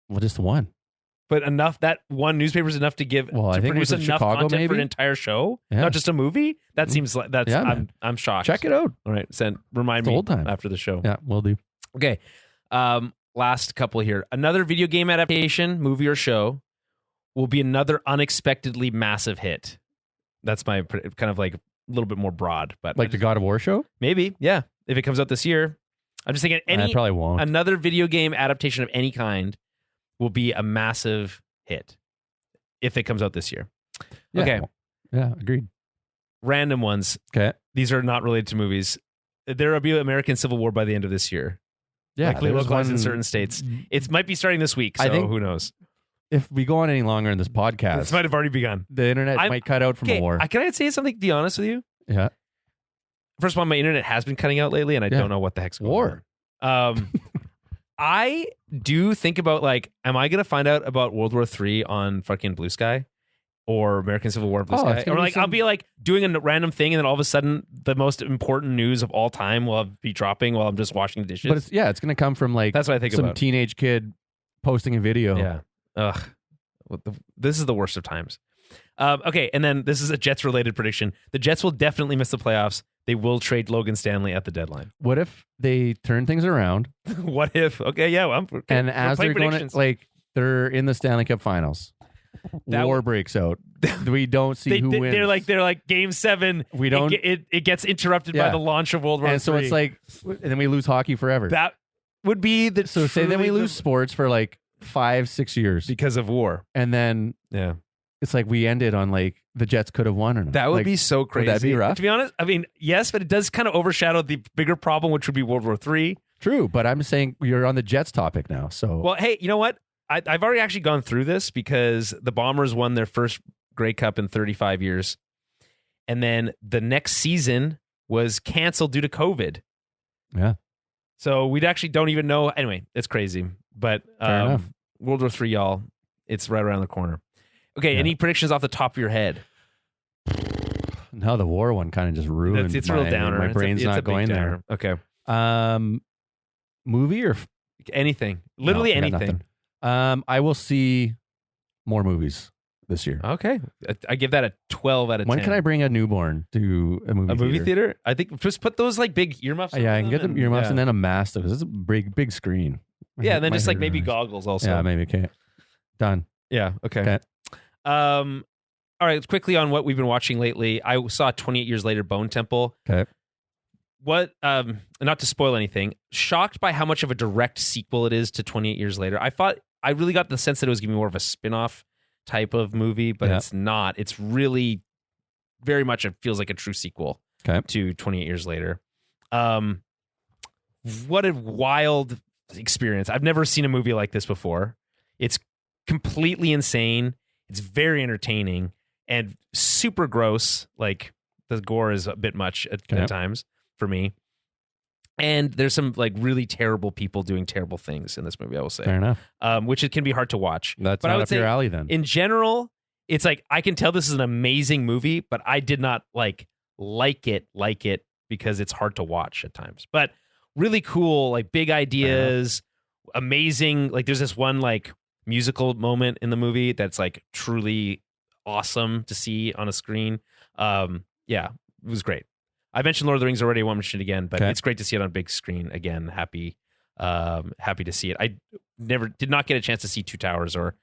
Well, just one. But that one newspaper is enough to give Well, I to think it produce was in enough Chicago, content for an maybe? entire show, Yeah. not just a movie. That seems like that's. Yeah, man. I'm shocked. Check it out. All right, remind It's me old time. after the show. Yeah, we'll do. Okay. Last couple here. Another video game adaptation, movie or show, will be another unexpectedly massive hit. That's my kind of like a little bit more broad, but Like the God of War show? maybe, yeah. If it comes out this year, I'm just thinking I probably won't. another video game adaptation of any kind will be a massive hit if it comes out this year. Yeah. Okay. Yeah, agreed. Random ones. Okay. These are not related to movies. There will be an American Civil War by the end of this year. Yeah, Likely there was localized in one- certain states. It might be starting this week, so I think- who knows? If we go on any longer in this podcast, This might have already begun. the internet might cut out from a war. Can I say something, to be honest with you? Yeah. First of all, my internet has been cutting out lately, and I don't know what the heck's going War. on. I do think about, like, am I going to find out about World War III on fucking Blue Sky? Or American Civil War on Blue Oh, Sky? it's gonna Or be like, I'll some- be like doing a random thing, and then all of a sudden, the most important news of all time will be dropping while I'm just washing dishes. But it's going to come from like That's what I think some about. teenage kid posting a video. Yeah. Ugh. This is the worst of times. Okay, and then this is a Jets related prediction. The Jets will definitely miss the playoffs. They will trade Logan Stanley at the deadline. What if they turn things around What if? Okay, yeah. Well, and we're as playing they're going predictions. to, like, they're in the Stanley Cup Finals, war breaks out. We don't see who wins. They're like Game 7. We don't- It gets interrupted by Yeah. the launch of World War III. and so it's like, and then we lose hockey forever. that would be the So say then we lose sports for like 5-6 years, because of war. and then Yeah. it's like we ended on like the Jets could have won or not. That would Like, be so crazy. Would that be rough? To be honest, I mean, yes, but it does kind of overshadow the bigger problem, which would be World War III. True, but I'm saying you're on the Jets topic now. So Well, hey, you know what? I've already actually gone through this because the Bombers won their first Grey Cup in 35 years. And then the next season was canceled due to COVID. yeah, So we actually don't even know. Anyway, it's crazy. But Fair enough. World War III, y'all, it's right around the corner. Okay, Yeah. any predictions off the top of your head? now the war one kind of just ruined. It's a real downer. My brain's it's a not big going downer. Okay. there. Movie or Anything. Literally No, I got anything. nothing. I will see more movies this year. Okay. I give that a 12 out of 10. When can I bring a newborn to a movie theater? I think just put those like big earmuffs on Yeah, I can get them the earmuffs yeah. and then a mask because it's a big screen. Yeah, and then Might just like hurt maybe your eyes. goggles also. Yeah, maybe. Okay, done. Yeah, okay. Okay. All right, quickly on what we've been watching lately. I saw 28 Years Later, Bone Temple. Okay. What, not to spoil anything, shocked by how much of a direct sequel it is to 28 Years Later. I really got the sense that it was giving me more of a spin-off type of movie, but Yeah. it's not. It's really very much, it feels like a true sequel Okay. to 28 Years Later. What a wild experience. I've never seen a movie like this before. It's completely insane. It's very entertaining and super gross. Like the gore is a bit much at times for me. And there's some like really terrible people doing terrible things in this movie, I will say. Fair enough. Which it can be hard to watch. That's but not I would up say your alley then. In general, it's like I can tell this is an amazing movie, but I did not like it because it's hard to watch at times. But really cool, like big ideas, amazing. Like there's this one like musical moment in the movie that's like truly awesome to see on a screen. Yeah, it was great. I mentioned Lord of the Rings already. I won't mention it again, but it's great to see it on a big screen again. Happy to see it. I did not get a chance to see Two Towers or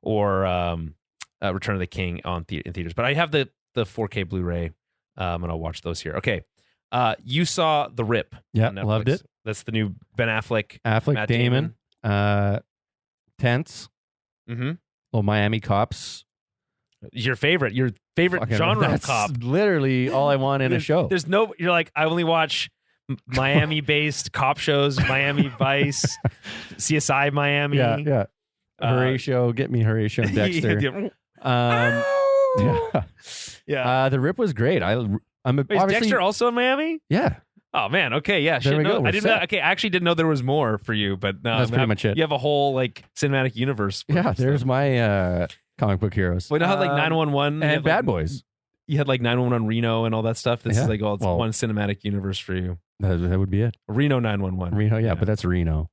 Return of the King in theaters, but I have the 4K Blu-ray, and I'll watch those here. Okay, you saw The Rip. Yeah, on Netflix. loved it. That's the new Ben Affleck, Matt Damon. Tense. Mm-hmm. Little Miami cops. Your favorite genre of cop. Literally all I want in a show. There's no. You're like, I only watch Miami-based cop shows, Miami Vice, CSI Miami. Yeah. Horatio, get me Horatio and Dexter. Yeah. The Rip was great. I'm Wait, is Dexter also in Miami? Yeah. Oh man. Okay. Yeah. There we go. I didn't know. Okay. I actually didn't know there was more for you, but no, that's pretty much it. You have a whole like cinematic universe. Yeah. There's my comic book heroes. Well, you know how like 911 and Bad Boys. You had like 911 Reno and all that stuff. This is like one cinematic universe for you. That would be it. Reno 911. Reno, yeah, but that's Reno.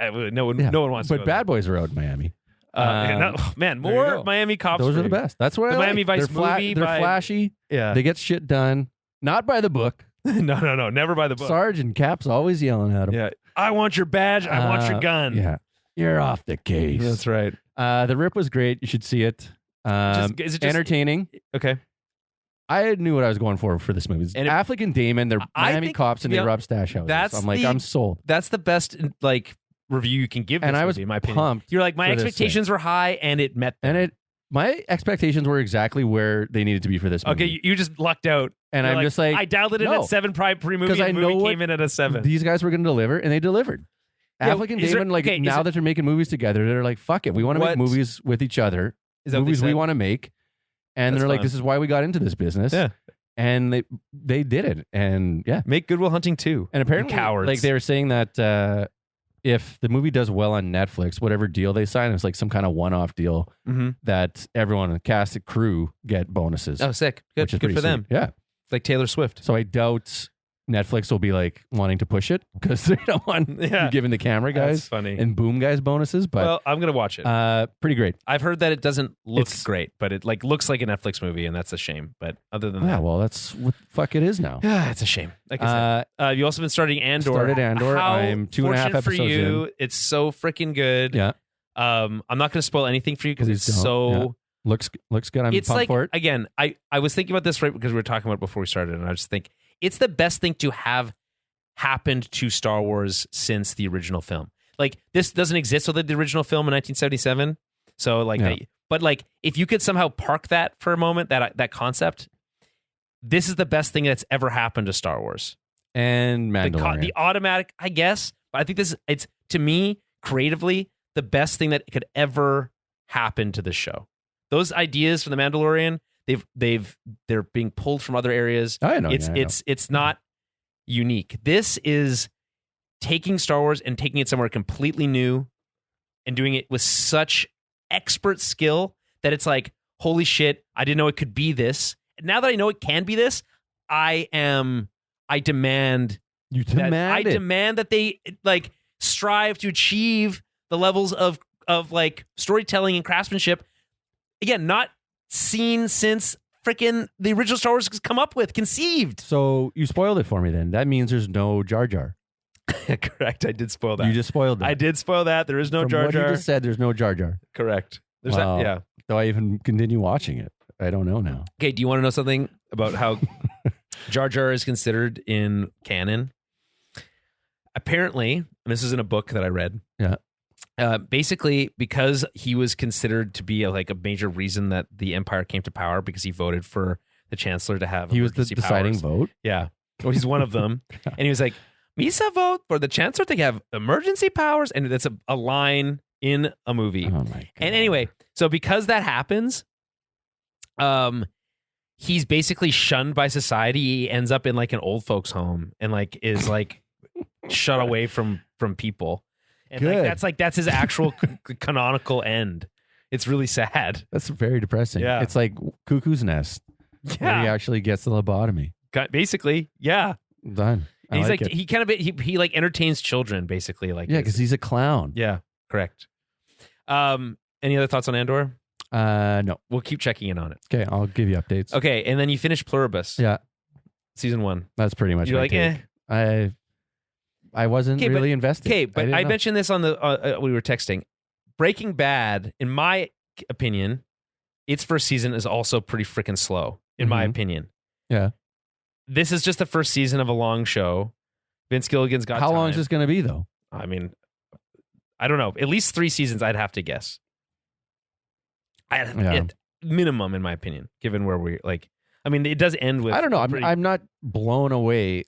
No one wants to. But Bad Boys are out in Miami. Man, more Miami cops. Those are the best. That's what the Miami Vice movie. They're flashy. Yeah, they get shit done. Not by the book. No, never by the book. Sergeant Cap's always yelling at him. Yeah, I want your badge. I want your gun. Yeah, you're off the case. That's right. The Rip was great. You should see it. Is it just entertaining? Okay. I knew what I was going for this movie. It's Affleck and Damon, they're Miami cops and they rob stash houses. I'm sold. That's the best like review you can give this and I was movie, in my opinion. Pumped. You're like, my expectations were high and it met them. And my expectations were exactly where they needed to be for this movie. Okay, you just lucked out. And I'm just like, I dialed it in at 7 pre-movie, and the movie came in at a 7. These guys were going to deliver, and they delivered. Affleck and Damon, now that they're making movies together, they're like, fuck it. We want to make movies with each other. Movies we want to make. And they're like, this is why we got into this business. Yeah. And they did it. And yeah. Make Good Will Hunting 2. And apparently, cowards. Like they were saying that if the movie does well on Netflix, whatever deal they sign, it's like some kind of one-off deal that everyone in the cast and crew get bonuses. Oh, sick. Good for them. Yeah. Like Taylor Swift. So I doubt Netflix will be like wanting to push it because they don't want giving the camera guys and boom guys bonuses. But well, I'm gonna watch it. Pretty great. I've heard that it doesn't look great, but it like looks like a Netflix movie, and that's a shame. But other than that, well, that's what the fuck it is now. Yeah, it's a shame. Like I said, you also been starting Andor. Started Andor. I'm 2.5 episodes for you. in. It's so freaking good. Yeah. I'm not gonna spoil anything for you because it's so. Yeah. Looks good. I'm pumped for it. Again, I was thinking about this right because we were talking about it before we started, and I just think it's the best thing to have happened to Star Wars since the original film. Like this doesn't exist without the original film in 1977. So like, but like if you could somehow park that for a moment, that concept, this is the best thing that's ever happened to Star Wars and Mandalorian. The automatic, I guess, but I think it's to me creatively the best thing that could ever happen to this show. Those ideas from the Mandalorian, they're being pulled from other areas. I know. It's not unique. This is taking Star Wars and taking it somewhere completely new and doing it with such expert skill that it's like, holy shit, I didn't know it could be this. And now that I know it can be this, I demand that they like strive to achieve the levels of like storytelling and craftsmanship. Again, not seen since freaking the original Star Wars conceived. So you spoiled it for me then. That means there's no Jar Jar. Correct. I did spoil that. You just spoiled that. I did spoil that. There is no Jar Jar. What you just said, there's no Jar Jar. Correct. There's that. Yeah. Do I even continue watching it? I don't know now. Okay. Do you want to know something about how Jar Jar is considered in canon? Apparently, and this is in a book that I read. Yeah. Basically, because he was considered to be a major reason that the Empire came to power, because he voted for the Chancellor to have. He was the deciding vote. Yeah, well, he's one of them, and he was like, Misa vote for the Chancellor to have emergency powers, and that's a line in a movie. Oh my God. And anyway, so because that happens, he's basically shunned by society. He ends up in like an old folks home and like is like shut away from people. And that's his actual canonical end. It's really sad. That's very depressing. Yeah. It's like Cuckoo's Nest. Yeah. Where he actually gets the lobotomy. Basically, yeah. Done. And he's like he kind of he like entertains children basically, like, yeah, because he's a clown. Yeah, correct. Any other thoughts on Andor? No. We'll keep checking in on it. Okay, I'll give you updates. Okay, and then you finish Pluribus. Yeah, season 1. that's pretty much. You're my like, take. I wasn't really invested. Okay, but I mentioned this on the we were texting. Breaking Bad, in my opinion, its first season is also pretty freaking slow. In my opinion. Yeah. This is just the first season of a long show. Vince Gilligan's got How time. long is this going to be, though? I mean, I don't know. At least 3 seasons, I'd have to guess. Minimum, in my opinion, given where we like. I mean, it does end with. I don't know. I'm not blown away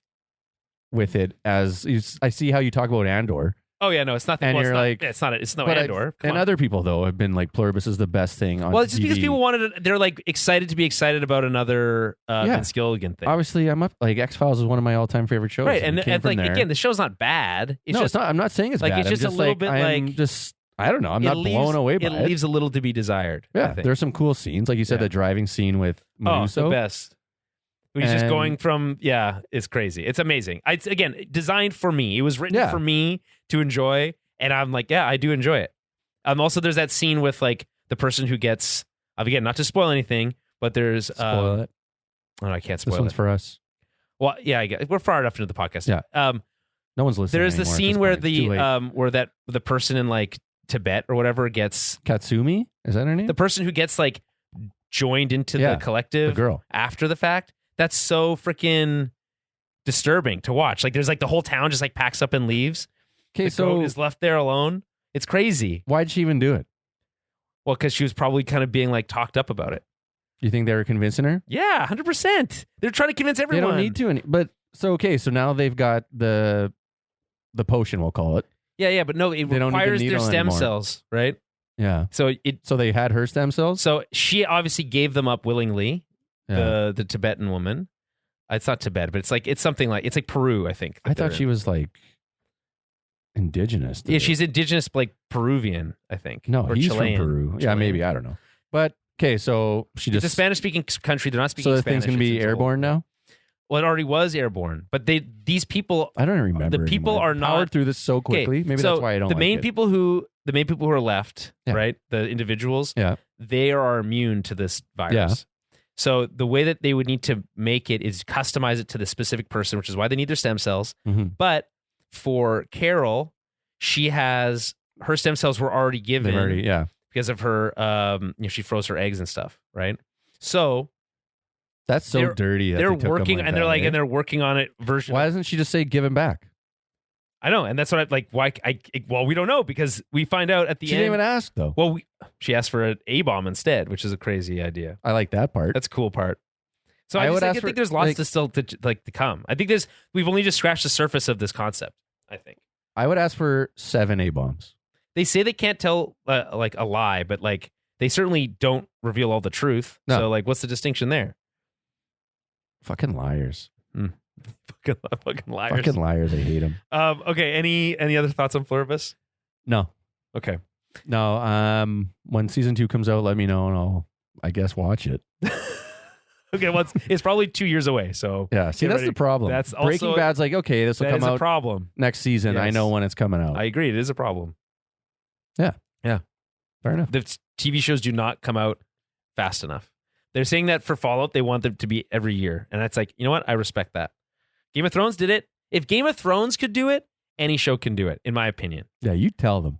with it as I see how you talk about Andor. Oh yeah, no, it's not. And you're like, it's not Andor. And other people though have been like, Pluribus is the best thing on. Well, it's just TV. because people wanted it. They're like excited to be excited about another Vince Gilligan thing. Obviously, I'm up. Like X-Files is one of my all-time favorite shows. Right, and like again, the show's not bad. It's it's not. I'm not saying it's like bad. it's just a little bit like just. I don't know. I'm not blown away by it. It leaves a little to be desired. Yeah, there's some cool scenes, like you said, the driving scene with Medusa. Oh, the best. He's just going from it's crazy. It's amazing. It's again designed for me. It was written for me to enjoy. And I'm like, I do enjoy it. Also, there's that scene with like the person who gets, again, not to spoil anything, but there's spoil it. Oh, I can't spoil it. This one's for us. Well, yeah, I guess we're far enough into the podcast. Yeah. No one's listening. There's the scene where the the person in like Tibet or whatever gets Katsumi. Is that her name? The person who gets like joined into the collective, the girl, after the fact. That's so freaking disturbing to watch. Like, there's like the whole town just like packs up and leaves. Okay, the goat is left there alone. It's crazy. Why'd she even do it? Well, because she was probably kind of being like talked up about it. You think they were convincing her? Yeah, 100%. They're trying to convince everyone. They don't need to. So now they've got the potion, we'll call it. Yeah, but no, it requires their stem cells, right? Yeah. So they had her stem cells? So she obviously gave them up willingly, the Tibetan woman. It's not Tibet, but it's like Peru, I think. I thought she was like indigenous. Yeah, she's indigenous, like Peruvian, I think. No, or he's Chilean. from Peru. Yeah, maybe. I don't know. But, okay, so it's a Spanish-speaking country. They're not speaking Spanish. So the thing's going to be airborne now? Well, it already was airborne, but these people. I don't remember. The people anymore. are not powered through this so quickly. Okay, maybe that's why I don't. The main people who are left, right? The individuals, they are immune to this virus. Yeah. So the way that they would need to make it is customize it to the specific person, which is why they need their stem cells. Mm-hmm. But for Carol, she has her stem cells were already given, because of her. She froze her eggs and stuff, right? So. That's so dirty. They're working, and they're like, and they're working on it. Why doesn't she just say give him back? I know, and that's what I like. Why? Well, we don't know because we find out at the end. She didn't even ask though. Well, she asked for an A-bomb instead, which is a crazy idea. I like that part. That's a cool part. So I think there's lots to come. I think we've only just scratched the surface of this concept. I think I would ask for 7 A-bombs. They say they can't tell like a lie, but like they certainly don't reveal all the truth. No. So like, what's the distinction there? Fucking liars. Fucking liars. Fucking liars. I hate them. Okay. Any other thoughts on Pluribus? No. Okay. No. When season 2 comes out, let me know and I'll, I guess, watch it. Okay. Well, it's probably 2 years away. So yeah. See, that's the problem. That's Breaking Bad's like, okay, this will come out. A problem. Next season. Yes. I know when it's coming out. I agree. It is a problem. Yeah. Yeah. Fair enough. The TV shows do not come out fast enough. They're saying that for Fallout, they want them to be every year. And it's like, you know what? I respect that. Game of Thrones did it. If Game of Thrones could do it, any show can do it, in my opinion. Yeah, you tell them.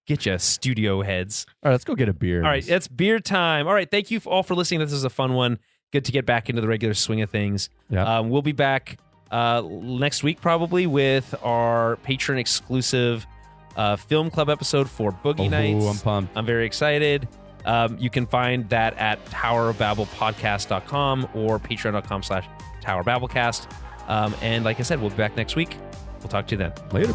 Get you studio heads. All right, let's go get a beer. All right, it's beer time. All right, thank you all for listening. This is a fun one. Good to get back into the regular swing of things. Yeah. We'll be back next week probably with our Patreon exclusive film club episode for Boogie Nights. I'm pumped. I'm very excited. You can find that at towerofbabblepodcast.com or patreon.com/ Tower Babblecast. And like I said, we'll be back next week. We'll talk to you then. Later.